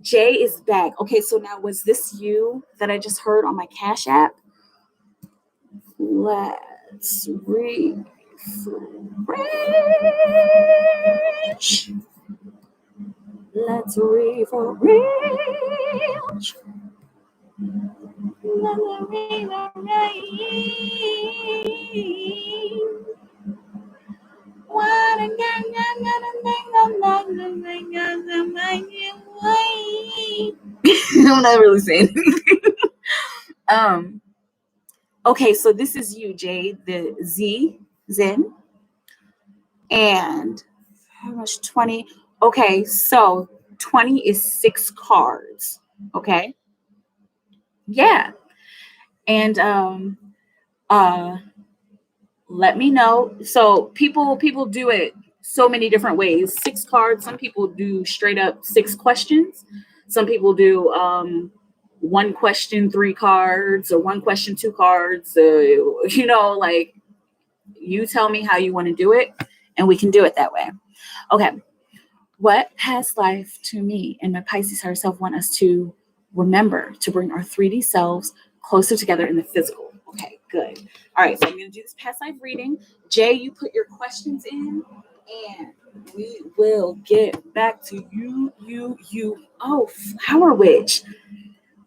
S1: Jay is back. Okay, so now was this you that I just heard on my Cash App? Let's refresh. Let's refresh. I'm not really saying anything. um okay, so this is you, Jay, the Zen, and how much? 20. Okay, so 20 is 6 cards. Okay. Yeah. And uh let me know. So people do it so many different ways. 6 cards. Some people do straight up 6 questions. Some people do 1 question 3 cards, or 1 question 2 cards. Like, you tell me how you want to do it, and we can do it that way. Okay. What past life to me and my Pisces higher self want us to remember to bring our 3D selves closer together in the physical? Okay, good. All right, so I'm going to do this past life reading. Jay, you put your questions in, and we will get back to you. Oh, Flower Witch,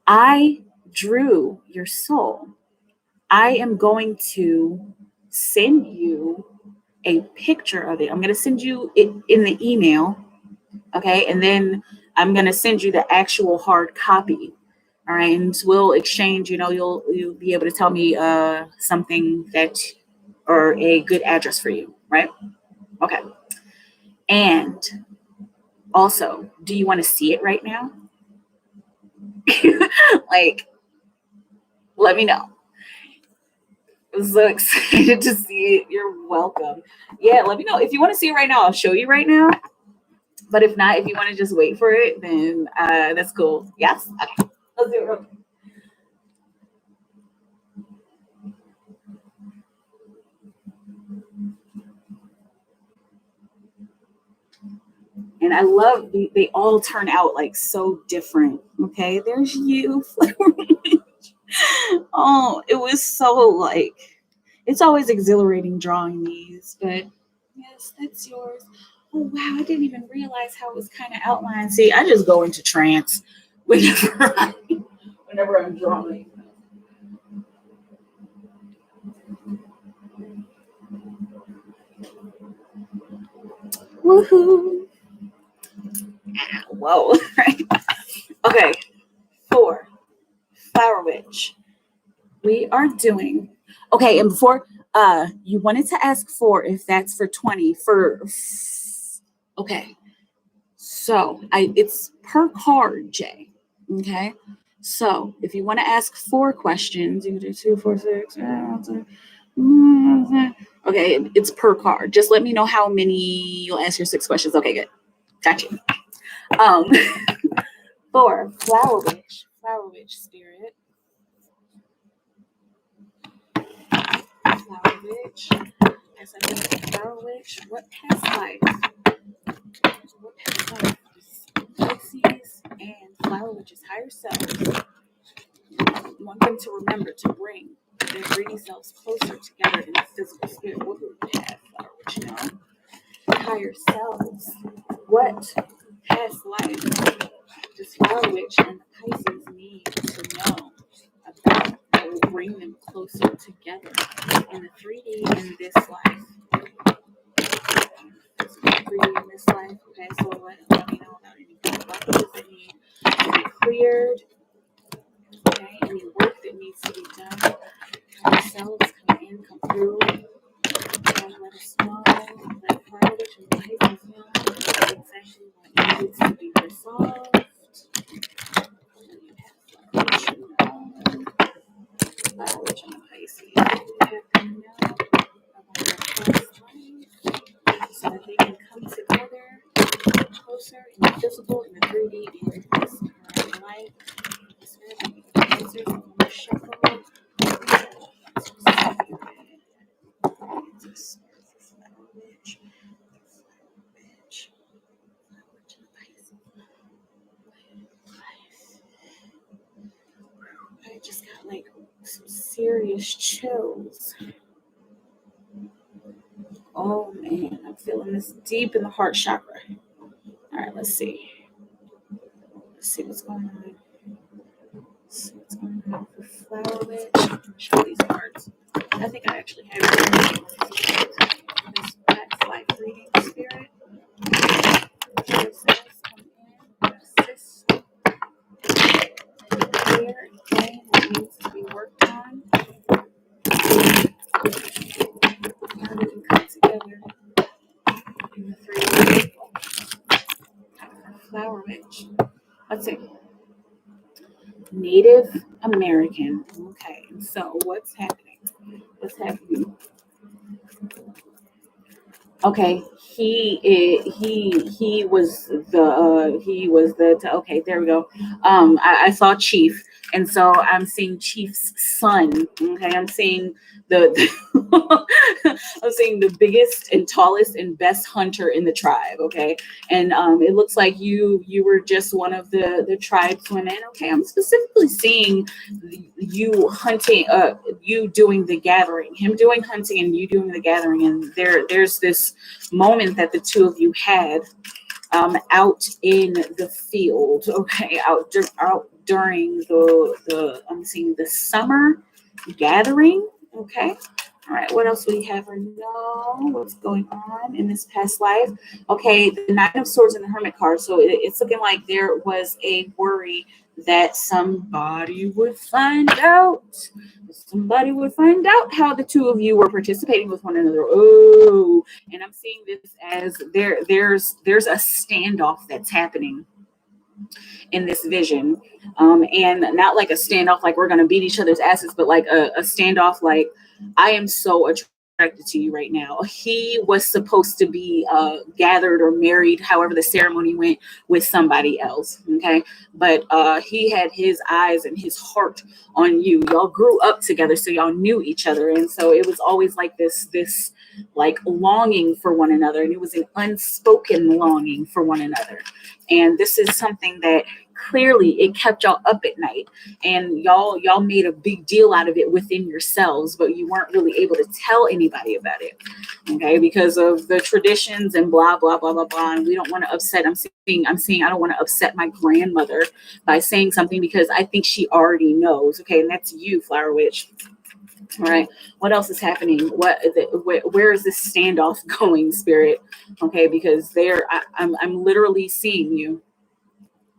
S1: I drew your soul. I am going to send you a picture of it. I'm going to send you it in the email. Okay. And then I'm going to send you the actual hard copy. All right. And we'll exchange, you'll be able to tell me something or a good address for you. Right. Okay. And also, do you want to see it right now? Like, let me know. I'm so excited to see it. You're welcome. Yeah, let me know. If you want to see it right now, I'll show you right now. But if not, if you want to just wait for it, then that's cool. Yes? Okay. Let's do it real quick. And I love they all turn out like so different. Okay, there's you. Oh, it was so like, it's always exhilarating drawing these, but yes, that's yours. Oh wow, I didn't even realize how it was kind of outlined. See, I just go into trance whenever I'm drawing. Woohoo! Whoa! Right. Okay. 4. Flower Witch. We are doing okay. And before you wanted to ask for if that's for 20 for okay. So I it's per card, Jay. Okay. So if you want to ask 4 questions, you can do 2, 4, 6. Okay, it's per card. Just let me know how many you'll answer 6 questions. Okay, good. Got you. Um, 4, Flower Witch spirit, Flower Witch. As I think Flower Witch, what past life? What past life? Pisces and Flower Witch's higher self want them to remember to bring their 3D selves closer together in the physical spirit. What would we have, Flower Witch? You know, higher selves. What past life does Flower Witch and the Pisces need to know about that will bring them closer together in the 3D in this life? 3D in this life. Okay, so let me know about any blockages that need to be cleared. Okay, any work that needs to be done. Ourselves come in, come through, and let us know. Let Flower Witch and Pisces know exactly what needs to be resolved. Flower Witch and Pisces. We have them know about their past life so that they can come together closer in the physical, in the 3D, in this current life. This answers on the shuffle. I just got like some serious chills. Oh man, I'm feeling this deep in the heart chakra. All right, let's see. Let's see what's going on. Let's see what's going on for Flower Witch. I'm gonna show these cards. I think I actually have this black light reading spirit. Assist clear anything that needs to be worked on. How we can come together in the 3D. Flower Witch. Let's see. Native American. Okay, so what's happening? What's happening? Okay, he was the okay, there we go. I saw Chief, and so I'm seeing Chief's son. Okay, I'm seeing the I'm seeing the biggest and tallest and best hunter in the tribe. Okay, and it looks like you were just one of the tribeswomen. Okay, I'm specifically seeing you hunting, you doing the gathering, him doing hunting, and you doing the gathering, and there's this moment that the two of you had out in the field. Okay, out during the I'm seeing the summer gathering. Okay. All right, what else we have or know what's going on in this past life? Okay, the Nine of Swords and the Hermit card. So it's looking like there was a worry that somebody would find out. Somebody would find out how the two of you were participating with one another. Oh, and I'm seeing this as there's a standoff that's happening in this vision, and not like a standoff like we're gonna beat each other's asses, but like a standoff like I am so attracted to you right now. He was supposed to be gathered or married, however the ceremony went, with somebody else. Okay, but he had his eyes and his heart on you. Y'all grew up together, so y'all knew each other, and so it was always like this like longing for one another, and it was an unspoken longing for one another. And this is something that clearly it kept y'all up at night, and y'all made a big deal out of it within yourselves, but you weren't really able to tell anybody about it. Okay, because of the traditions and blah blah blah blah blah. And we don't want to upset. I'm seeing I don't want to upset my grandmother by saying something because I think she already knows. Okay, and that's you, Flower Witch. All right. What else is happening? Where is this standoff going, Spirit? Okay, because I'm literally seeing you.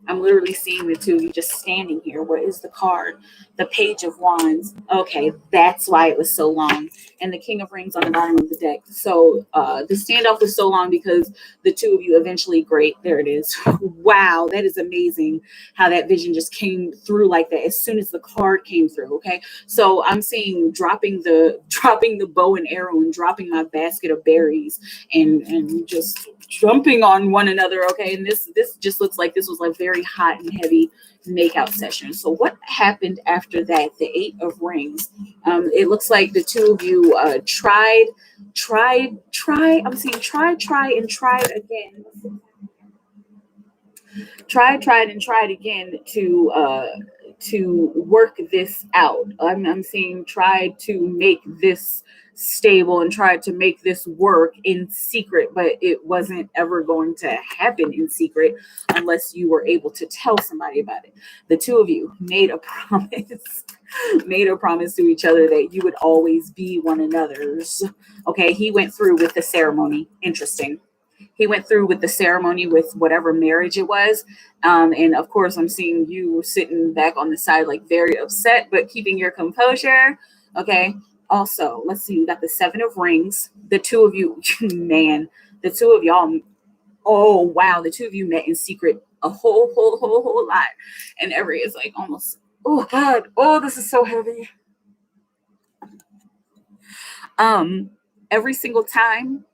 S1: I'm literally seeing the two of you just standing here. What is the card? The Page of Wands. Okay, that's why it was so long. And the King of Rings on the bottom of the deck. So the standoff was so long because the two of you eventually, great, there it is. Wow, that is amazing how that vision just came through like that as soon as the card came through. Okay, so I'm seeing dropping the bow and arrow and dropping my basket of berries and just jumping on one another. Okay, and this just looks like this was like very hot and heavy makeout session. So what happened after that? The Eight of Rings. It looks like the two of you I'm seeing try and tried again. Tried and tried again to work this out. I'm seeing tried to make this stable and tried to make this work in secret, but it wasn't ever going to happen in secret unless you were able to tell somebody about it. The two of you made a promise made a promise to each other that you would always be one another's. Okay, he went through with the ceremony. Interesting. He went through with the ceremony with whatever marriage it was. And of course, I'm seeing you sitting back on the side, like very upset, but keeping your composure. Okay. Also, let's see, we got the Seven of Rings. The two of you, man, the two of y'all, oh, wow, the two of you met in secret a whole lot. And every is like almost, oh, God, oh, this is so heavy. Um, every single time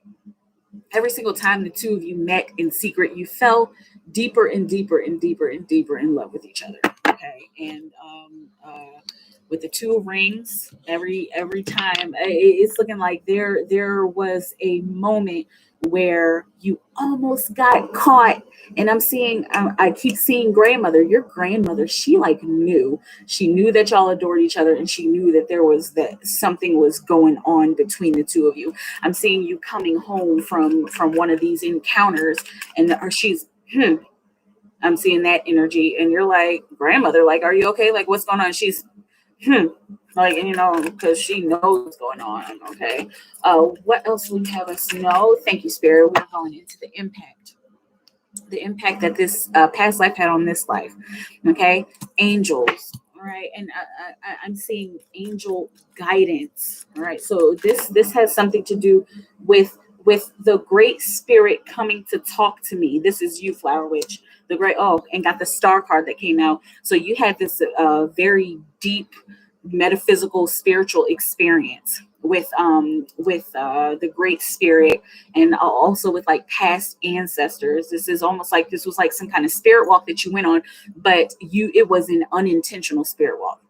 S1: every single time the two of you met in secret, you fell deeper and deeper and deeper and deeper in love with each other. Okay, and with the Two of Rings, every time it's looking like there was a moment where you almost got caught. And I'm seeing, I keep seeing grandmother. Your grandmother, she knew that y'all adored each other, and she knew that there was that something was going on between the two of you. I'm seeing you coming home from one of these encounters, and or she's I'm seeing that energy, and you're like, grandmother, like, are you okay? Like, what's going on? She's hmm, like, and because she knows what's going on. Okay. What else would you have us know? Thank you, Spirit. We're going into the impact that this past life had on this life. Okay, angels. All right, and I'm seeing angel guidance. All right, so this has something to do with the great spirit coming to talk to me. This is you, Flower Witch. The great, oh, and got the star card that came out. So you had this very deep metaphysical spiritual experience with the great spirit, and also with like past ancestors. This is almost like this was like some kind of spirit walk that you went on, but it was an unintentional spirit walk.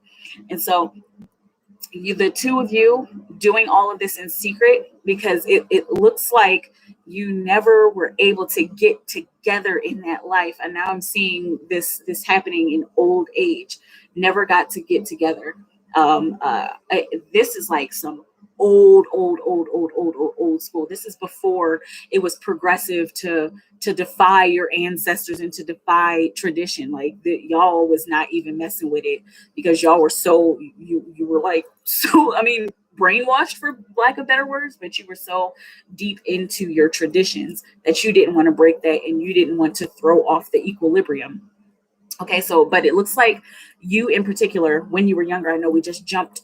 S1: And so the two of you doing all of this in secret, because it looks like you never were able to get together in that life, and now I'm seeing this happening in old age. Never got to get together. This is like some old school. This is before it was progressive to defy your ancestors and to defy tradition. Like y'all was not even messing with it because y'all were so you were like so, I mean, brainwashed, for lack of better words, but you were so deep into your traditions that you didn't want to break that, and you didn't want to throw off the equilibrium. Okay, so, but it looks like you in particular, when you were younger, I know we just jumped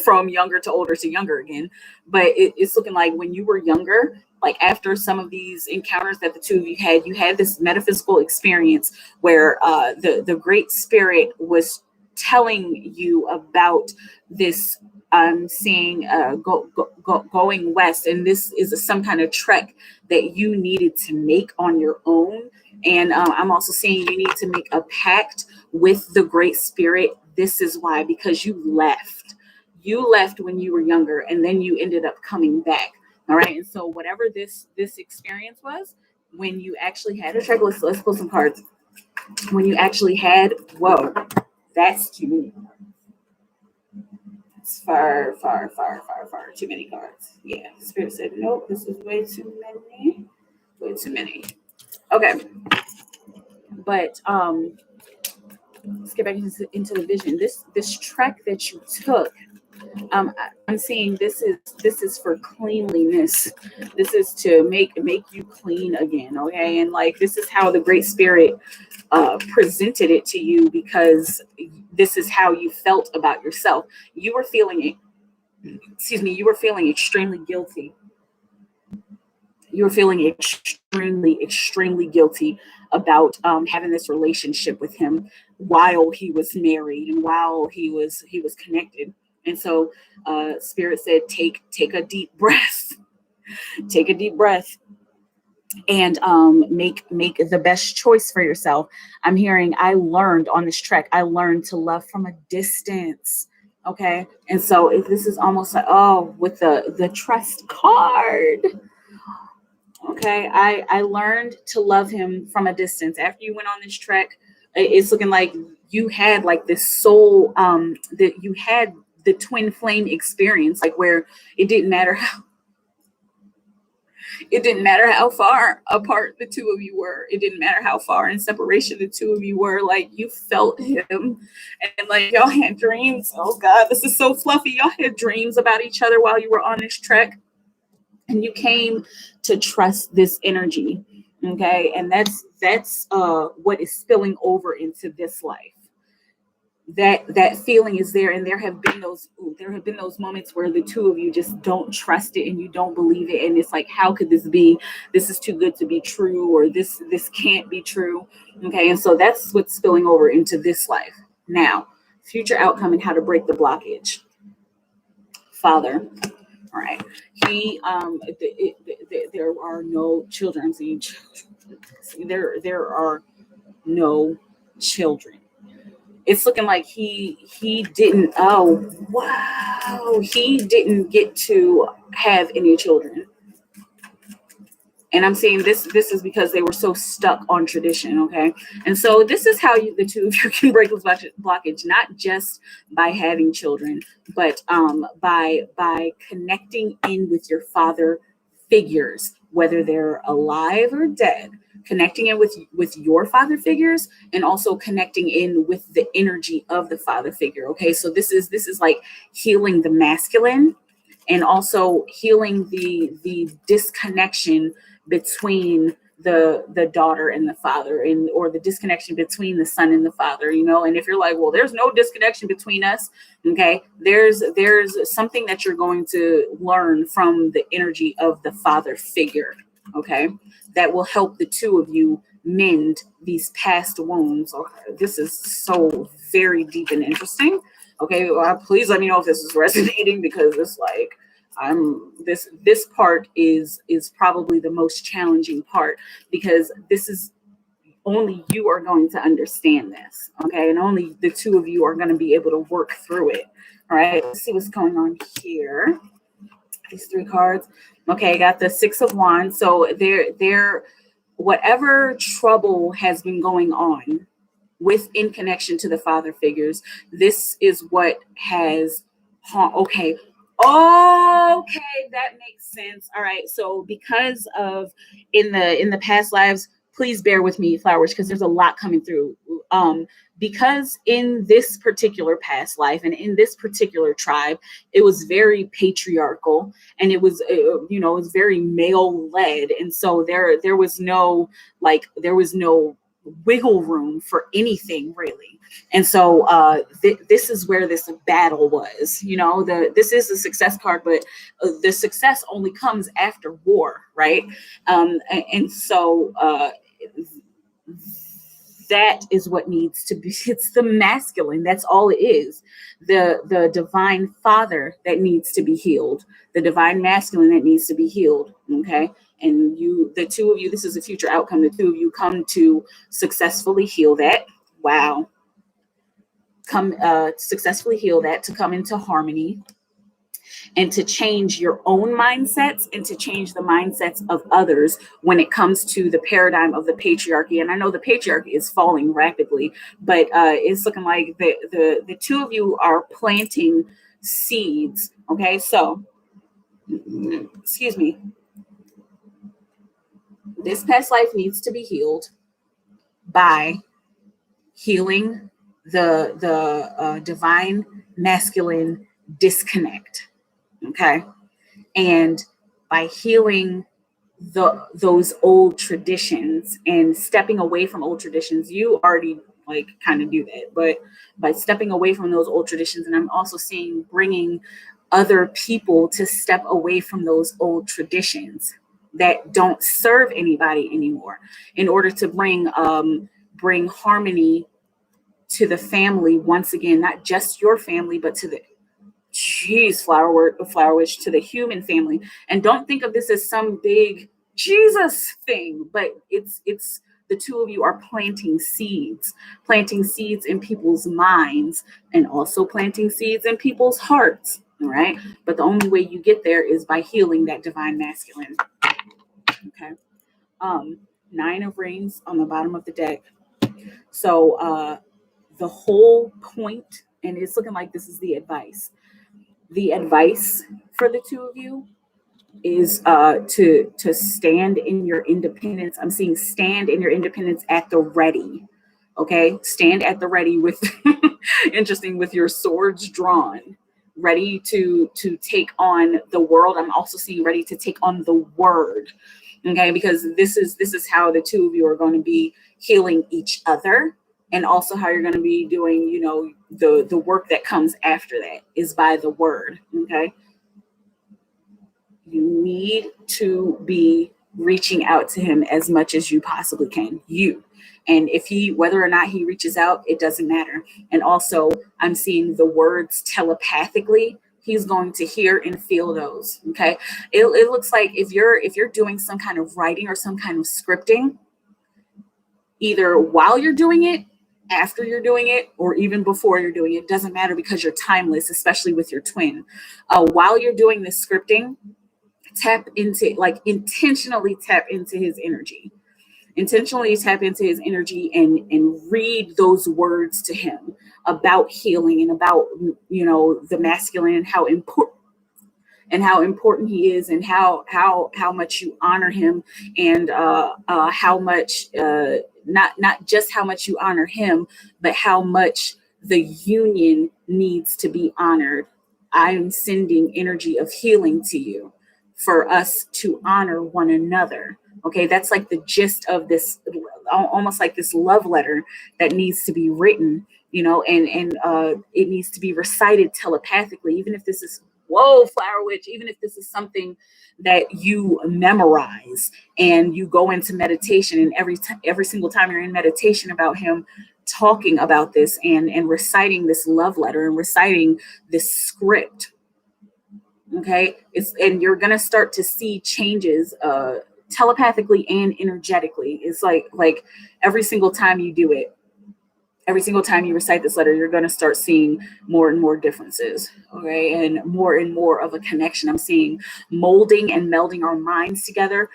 S1: from younger to older to younger again, but it's looking like when you were younger, like after some of these encounters that the two of you had this metaphysical experience where the Great Spirit was telling you about this. I'm seeing going west, and this is some kind of trek that you needed to make on your own. And I'm also seeing you need to make a pact with the Great Spirit. This is why, because you left. You left when you were younger, and then you ended up coming back. All right. And so whatever this experience was, when you actually had a check, let's pull some cards. When you actually had, whoa, that's too many. It's far too many cards. Yeah. Spirit said, nope, this is way too many. Way too many. Okay. But let's get back into the vision. This trek that you took, I'm seeing this is for cleanliness. This is to make you clean again, okay? And like this is how the Great Spirit presented it to you, because this is how you felt about yourself. You were feeling, excuse me, you were feeling extremely guilty. You were feeling extremely guilty about having this relationship with him while he was married and while he was connected. And so Spirit said, take a deep breath, take a deep breath, and make the best choice for yourself. I'm hearing, I learned on this trek, I learned to love from a distance. Okay. And so if this is almost like, oh, with the trust card. Okay. I learned to love him from a distance. After you went on this trek, it's looking like you had like this soul, that you had the twin flame experience, like where it didn't matter how, it didn't matter how far apart the two of you were. It didn't matter how far in separation the two of you were. Like you felt him, and like y'all had dreams. Oh God, this is so fluffy. Y'all had dreams about each other while you were on this trek, and you came to trust this energy. Okay, and that's what is spilling over into this life. That feeling is there, and there have been those moments where the two of you just don't trust it and you don't believe it, and it's like, how could this be? This is too good to be true, or this can't be true. Okay, and so that's what's spilling over into this life. Now, future outcome and how to break the blockage. Father, all right, he there are no children. I'm seeing there are no children. It's looking like he didn't, oh wow, he didn't get to have any children. And I'm saying this is because they were so stuck on tradition. Okay, and so this is how the two of you can break this blockage, not just by having children, but by connecting in with your father figures, whether they're alive or dead, connecting in with your father figures, and also connecting in with the energy of the father figure. Okay, so this is like healing the masculine, and also healing the disconnection between the daughter and the father, and or the disconnection between the son and the father, and if you're like, well, there's no disconnection between us, okay, there's something that you're going to learn from the energy of the father figure, okay, that will help the two of you mend these past wounds. Okay, this is so very deep and interesting. Okay, well, please let me know if this is resonating, because it's like this part is probably the most challenging part, because this is only you are going to understand this, okay, and only the two of you are going to be able to work through it. All right, let's see what's going on here. These three cards. Okay, I got the Six of Wands. So there whatever trouble has been going on in connection to the father figures, this is what has okay. Okay, that makes sense. All right. So because of in the past lives, please bear with me, flowers, because there's a lot coming through. Because in this particular past life and in this particular tribe, it was very patriarchal, and it was it was very male led, and so there was no wiggle room for anything really. And so this is where this battle was. This is the success card, but the success only comes after war, right? And so that is what needs to be. It's the masculine. That's all it is. The divine father that needs to be healed. The divine masculine that needs to be healed. Okay. And the two of you, this is a future outcome. The two of you come to successfully heal that. Wow. Come successfully heal that, to come into harmony, and to change your own mindsets and to change the mindsets of others when it comes to the paradigm of the patriarchy. And I know the patriarchy is falling rapidly, but it's looking like the two of you are planting seeds. Okay, so excuse me. This past life needs to be healed by healing the divine masculine disconnect. Okay. And by healing those old traditions and stepping away from old traditions, you already like kind of do that, but by stepping away from those old traditions, and I'm also seeing bringing other people to step away from those old traditions that don't serve anybody anymore, in order to bring harmony to the family once again, not just your family, but to the flower witch, to the human family. And don't think of this as some big Jesus thing, but it's the two of you are planting seeds in people's minds, and also planting seeds in people's hearts. All right. But the only way you get there is by healing that divine masculine. Okay. um 9 of Reins on the bottom of the deck. So the whole point, and it's looking like this is the advice for the two of you is to stand in your independence. I'm seeing stand in your independence at the ready. Okay, stand at the ready with interesting, with your swords drawn, ready to take on the world. I'm also seeing ready to take on the word. Okay, because this is how the two of you are going to be healing each other, and also how you're going to be doing, the work that comes after that is by the word. Okay, you need to be reaching out to him as much as you possibly can. And if whether or not he reaches out, it doesn't matter. And also, I'm seeing the words telepathically. He's going to hear and feel those. Okay. It looks like if you're doing some kind of writing or some kind of scripting, either while you're doing it, after you're doing it, or even before you're doing it, doesn't matter, because you're timeless, especially with your twin. While you're doing this scripting, tap into, like, intentionally tap into his energy. Intentionally tap into his energy and read those words to him about healing and about, the masculine, and how important he is, and how much you honor him, and how much, not just how much you honor him, but how much the union needs to be honored. I'm sending energy of healing to you for us to honor one another. Okay, that's like the gist of this, almost like this love letter that needs to be written, and it needs to be recited telepathically, even if this is, whoa, flower witch, even if this is something that you memorize and you go into meditation, and every single time you're in meditation about him, talking about this and reciting this love letter and reciting this script. Okay, and you're gonna start to see changes telepathically and energetically. It's like every single time you do it, every single time you recite this letter, you're going to start seeing more and more differences. Okay, and more of a connection. I'm seeing molding and melding our minds together,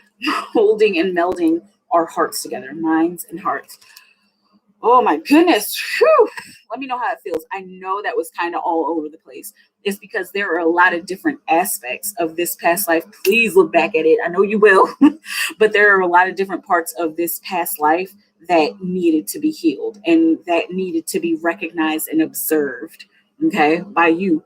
S1: molding and melding our hearts together, minds and hearts. Oh my goodness. Whew. Let me know how it feels. I know that was kind of all over the place. It's because there are a lot of different aspects of this past life. Please look back at it. I know you will, but there are a lot of different parts of this past life that needed to be healed and that needed to be recognized and observed, okay, by you.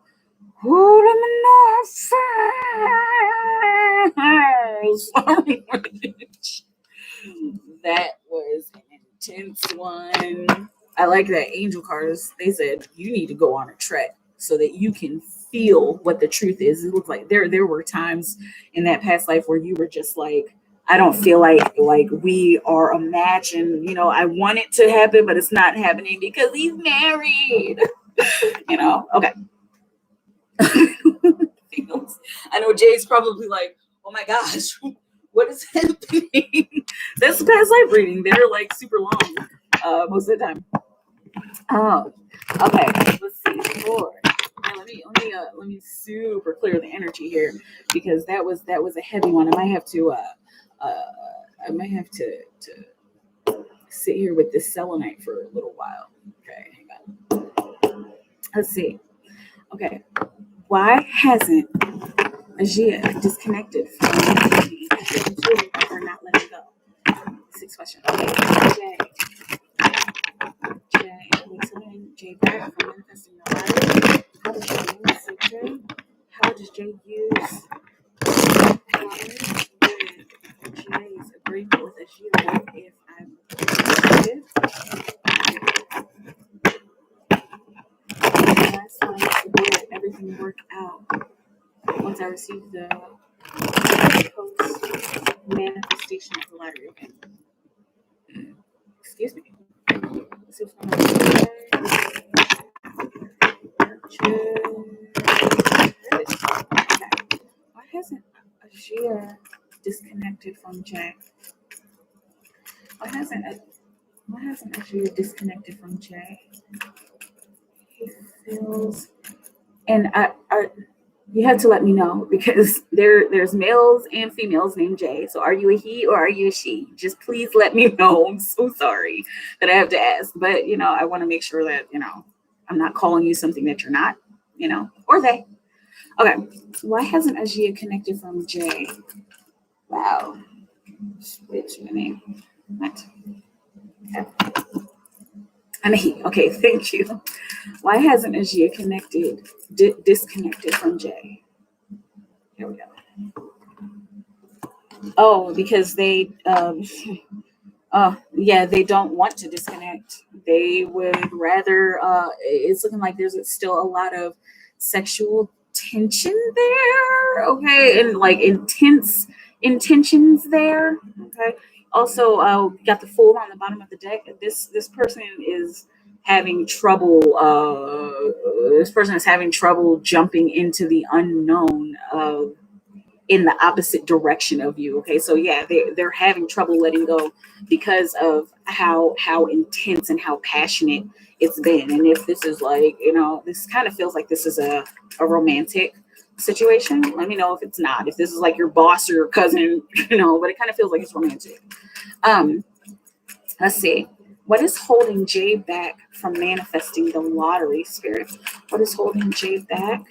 S1: That was an intense one. I like that angel cards. They said you need to go on a trek so that you can feel what the truth is. It looked like there were times in that past life where you were just like, I don't feel like we are imagined. I want it to happen, but it's not happening because he's married. Okay. I know Jay's probably like, oh my gosh, what is happening? That's the past life reading. They're like super long most of the time. Oh, okay. Let's see. Lord. Now, let me super clear the energy here, because that was a heavy one. I might have to sit here with this selenite for a little while. Okay, hang on. Let's see. Okay, why hasn't Ajia disconnected from TV or not letting go? 6 questions. Okay, Jay, Jay back from manifesting your life. How does Jay use powers with Jay's agreement with Ashia if I receive last time did everything work out once I received the post manifestation of the lottery? Okay. Excuse me. Let's see what's going on. Okay. Why hasn't Ashia disconnected from Jay? Why hasn't Ashia disconnected from Jay? He feels, and I you have to let me know because there's males and females named Jay. So are you a he or are you a she? Just please let me know. I'm so sorry that I have to ask, but I want to make sure that I'm not calling you something that you're not, or they. Okay, why hasn't Ajia connected from Jay? Wow, switch my name. What? Okay. I'm a he. Okay, thank you. Why hasn't Ajia connected, disconnected from Jay? Here we go. Oh, because they, yeah, they don't want to disconnect. They would rather, it's looking like there's still a lot of sexual tension there. Okay. And like intense intentions there. Okay. Also, got the Fool on the bottom of the deck. This person is having trouble. This person is having trouble jumping into the unknown. In the opposite direction of you. Okay, so yeah, they're having trouble letting go because of how intense and how passionate it's been. And if this is like, this kind of feels like this is a romantic situation. Let me know if it's not. If this is like your boss or your cousin, but it kind of feels like it's romantic. Let's see. What is holding Jay back from manifesting the lottery, spirit? What is holding Jay back?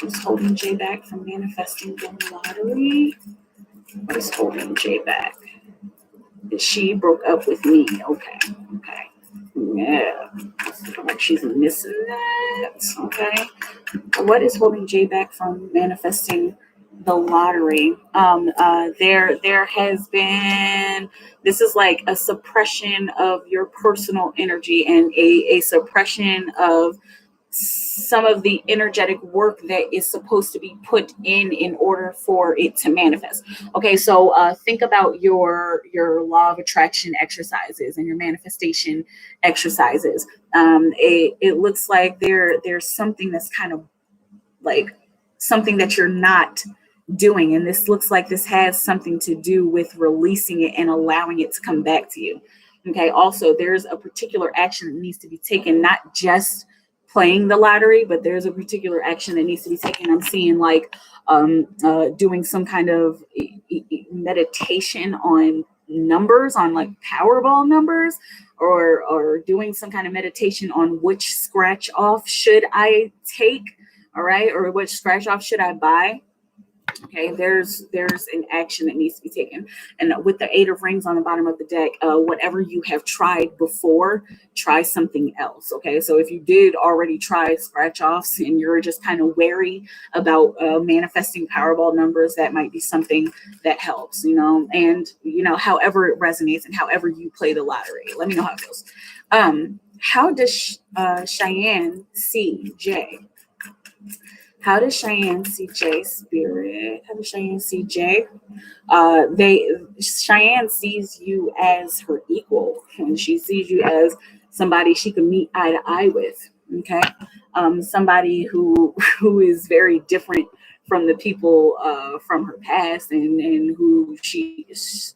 S1: What's holding Jay back from manifesting the lottery? What is holding Jay back? She broke up with me. Okay. Yeah. Looks like she's missing that. Okay. What is holding Jay back from manifesting the lottery? There has been, this is like a suppression of your personal energy and a suppression of some of the energetic work that is supposed to be put in order for it to manifest. Okay, so think about your law of attraction exercises and your manifestation exercises. It looks like there's something that's kind of like something that you're not doing, and this looks like this has something to do with releasing it and allowing it to come back to you. Okay, also there's a particular action that needs to be taken, not just playing the lottery, but there's a particular action that needs to be taken. I'm seeing like doing some kind of meditation on numbers, on like Powerball numbers, or doing some kind of meditation on which scratch off should I take, all right, or which scratch off should I buy. Okay, there's an action that needs to be taken. And with the 8 of rings on the bottom of the deck, whatever you have tried before, try something else. Okay, so if you did already try scratch offs and you're just kind of wary about manifesting Powerball numbers, that might be something that helps, and however it resonates and however you play the lottery. Let me know how it goes. How does Cheyenne see Jay? How does Cheyenne see Jay, spirit? How does Cheyenne see Jay? Cheyenne sees you as her equal, and she sees you as somebody she can meet eye to eye with. Okay, somebody who is very different from the people from her past, and who she's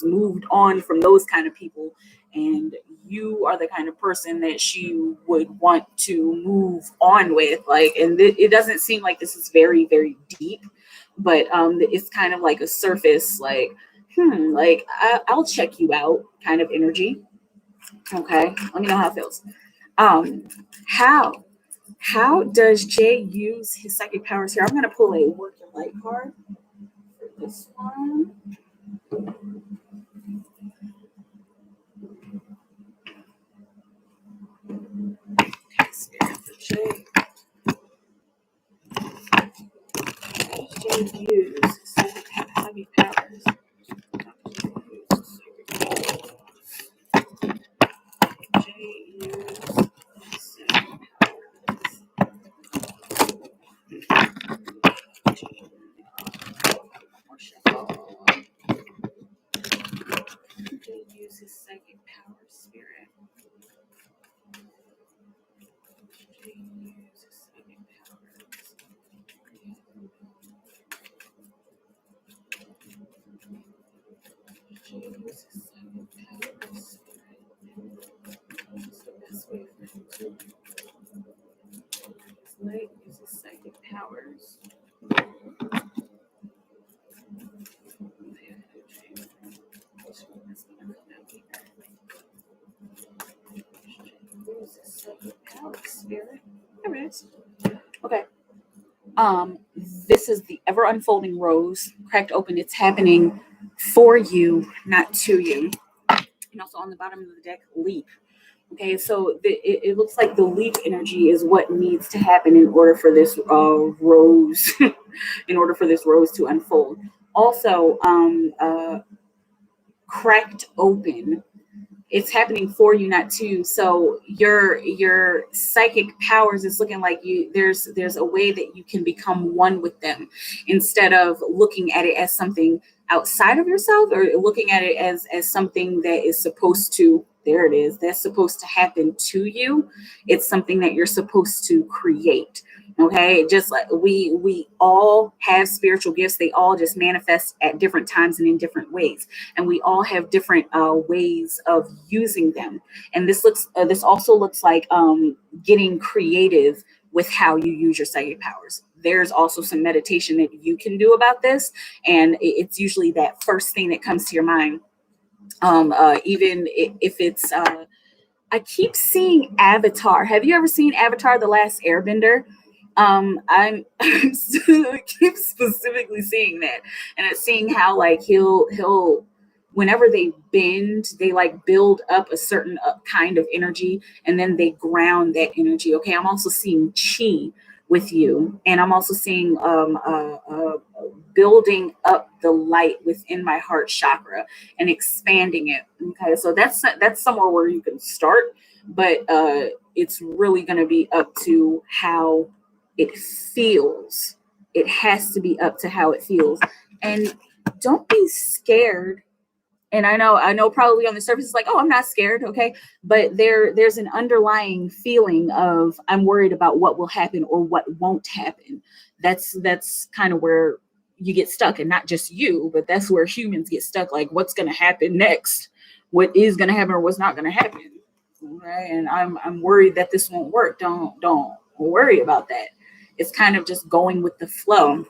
S1: moved on from those kind of people, and you are the kind of person that she would want to move on with. Like, and it doesn't seem like this is very, very deep, but it's kind of like a surface, like, like I'll check you out kind of energy. Okay, let me know how it feels. How does Jay use his psychic powers here? I'm gonna pull a work your light card for this one. Okay, Spirit for Jay. use psychic powers. Jay use psychic powers. Or shuffle. Jay uses psychic powers, spirit. Jay uses psychic powers. Jay uses psychic powers, spirit. What's the best way for him to light uses psychic powers? Spirit. There it is. Okay. This is the ever unfolding rose cracked open. It's happening for you, not to you. And also on the bottom of the deck, leap. Okay, so it looks like the leap energy is what needs to happen in order for this rose, in order for this rose to unfold. Also, cracked open. It's happening for you, not to you. So your psychic powers is looking like there's a way that you can become one with them instead of looking at it as something outside of yourself or looking at it as something that is supposed to, there it is, that's supposed to happen to you. It's something that you're supposed to create. Okay, just like we all have spiritual gifts, they all just manifest at different times and in different ways, and we all have different ways of using them. And this also looks like getting creative with how you use your psychic powers. There's also some meditation that you can do about this, and it's usually that first thing that comes to your mind. Even if it's I keep seeing Avatar. Have you ever seen Avatar: The Last Airbender? I keep specifically seeing that, and it's seeing how like he'll whenever they bend, they like build up a certain kind of energy, and then they ground that energy. Okay, I'm also seeing chi with you, and I'm also seeing building up the light within my heart chakra and expanding it. Okay, so that's somewhere where you can start, but it's really going to be up to how it feels. It has to be up to how it feels. And don't be scared. And I know probably on the surface it's like, oh, I'm not scared, okay? But there's an underlying feeling of I'm worried about what will happen or what won't happen. That's kind of where you get stuck, and not just you, but that's where humans get stuck, like what's gonna happen next? What is gonna happen or what's not gonna happen? Okay. And I'm worried that this won't work. Don't worry about that. It's kind of just going with the flow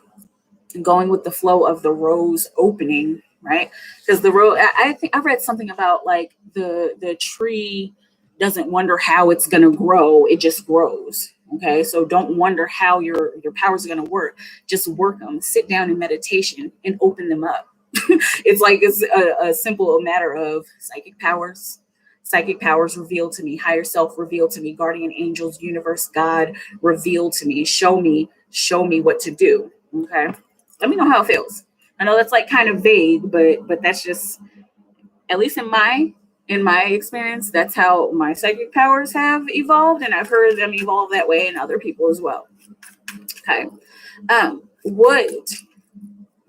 S1: of the rose opening, right? Because the rose, I think I read something about like the tree doesn't wonder how it's gonna grow; it just grows. Okay, so don't wonder how your powers are gonna work. Just work them. Sit down in meditation and open them up. It's a simple matter of psychic powers. Psychic powers revealed to me, higher self revealed to me, guardian angels, universe, God revealed to me, show me what to do. Okay, let me know how it feels. I know that's like kind of vague, but that's just, at least in my experience, that's how my psychic powers have evolved, and I've heard them evolve that way in other people as well. Okay. Would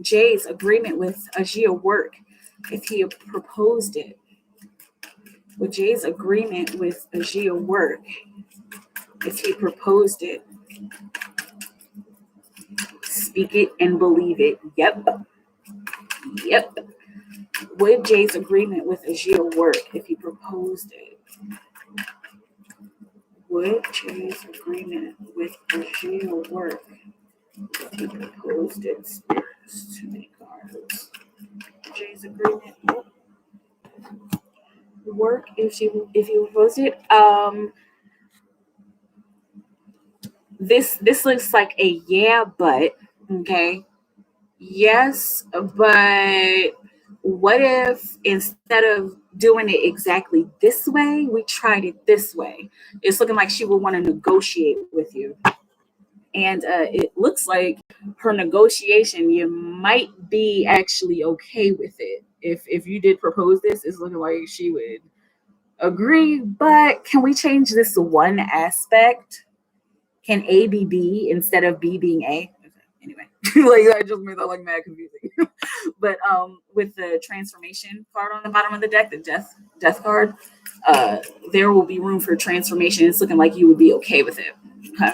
S1: Jay's agreement with Ajia work if he proposed it? Would Jay's agreement with Ajia work if he proposed it? Speak it and believe it. Yep. Yep. Would Jay's agreement with Ajia work if he proposed it? Would Jay's agreement with Ajia work if he proposed it? Spirits to make cards. Jay's agreement work if you proposed it. This looks like a yeah, but okay. Yes, but what if instead of doing it exactly this way, we tried it this way? It's looking like she will want to negotiate with you. And it looks like her negotiation, you might be actually okay with it. If you did propose this, it's looking like she would agree. But can we change this one aspect? Can A be B instead of B being A? Anyway, like I just made that like mad confusing. But with the transformation card on the bottom of the deck, the death card, there will be room for transformation. It's looking like you would be okay with it. Okay.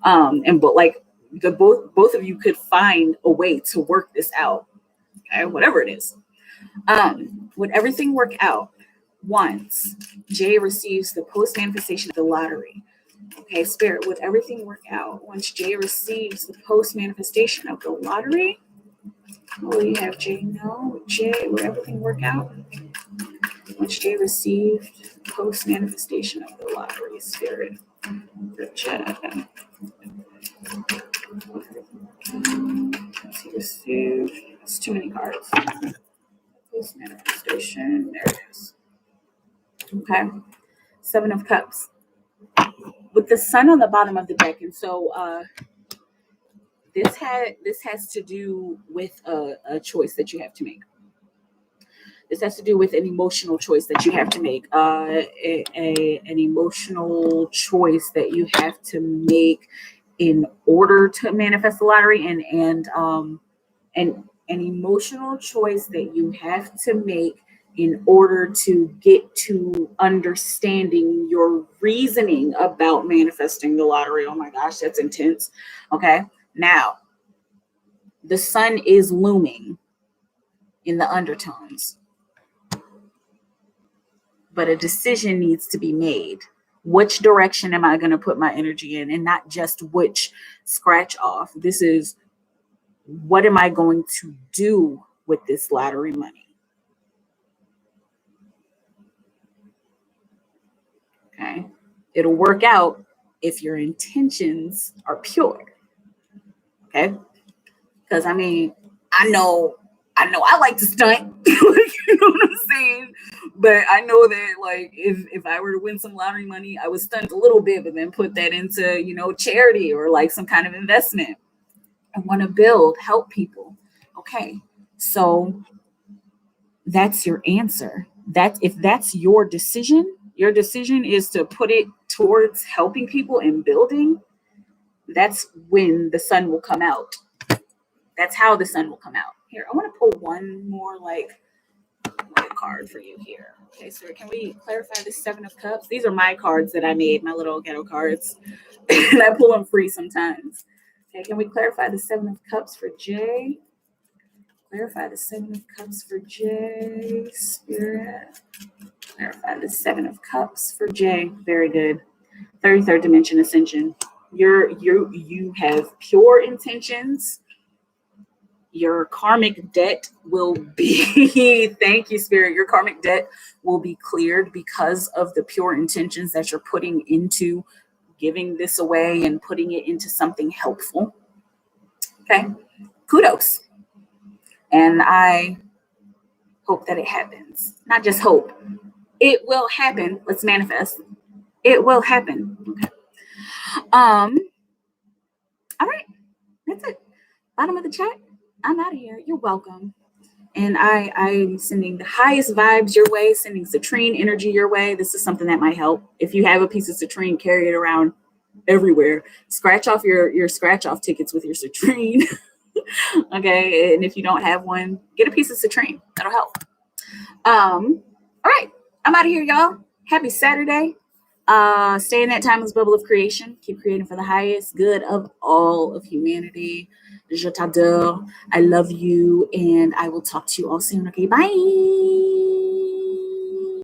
S1: And but like the both of you could find a way to work this out. Okay, whatever it is. Would everything work out once Jay receives the post manifestation of the lottery? Okay, Spirit, would everything work out once Jay receives the post manifestation of the lottery? What do you have, Jay? No, Jay, would everything work out once Jay received post manifestation of the lottery? Spirit, he received. It's too many cards. Post manifestation. There it is. Okay, 7 of Cups with the sun on the bottom of the deck, and so this has to do with a choice that you have to make. This has to do with an emotional choice that you have to make. An emotional choice that you have to make in order to manifest the lottery, and an emotional choice that you have to make in order to get to understanding your reasoning about manifesting the lottery. Oh my gosh, that's intense. Okay, now the sun is looming in the undertones, but a decision needs to be made. Which direction am I going to put my energy in, and not just which scratch off. This is, what am I going to do with this lottery money? Okay. It'll work out if your intentions are pure. Okay. Because I mean, I know I like to stunt. You know what I'm saying? But I know that like if I were to win some lottery money, I would stunt a little bit, but then put that into, charity or like some kind of investment. I want to build, help people. Okay. So that's your answer. If that's your decision is to put it towards helping people and building, that's when the sun will come out. That's how the sun will come out. Here, I want to pull one more card for you here. Okay, so can we clarify the 7 of Cups? These are my cards that I made, my little ghetto cards. And I pull them free sometimes. Okay, can we clarify the 7 of Cups for Jay? Clarify the 7 of Cups for Jay. Spirit. Clarify the 7 of Cups for Jay. Very good. 33rd dimension ascension. You have pure intentions. Your karmic debt will be, thank you, Spirit. Your karmic debt will be cleared because of the pure intentions that you're putting into giving this away and putting it into something helpful. Okay. Kudos. And I hope that it happens. Not just hope. It will happen. Let's manifest. It will happen. Okay. All right. That's it. Bottom of the chat. I'm out of here. You're welcome. And I'm sending the highest vibes your way, sending citrine energy your way. This is something that might help. If you have a piece of citrine, carry it around everywhere. Scratch off your scratch off tickets with your citrine. Okay. And if you don't have one, get a piece of citrine. That'll help. All right. I'm out of here, y'all. Happy Saturday. Stay in that timeless bubble of creation. Keep creating for the highest good of all of humanity. Je t'adore. I love you, and I will talk to you all soon. Okay, bye.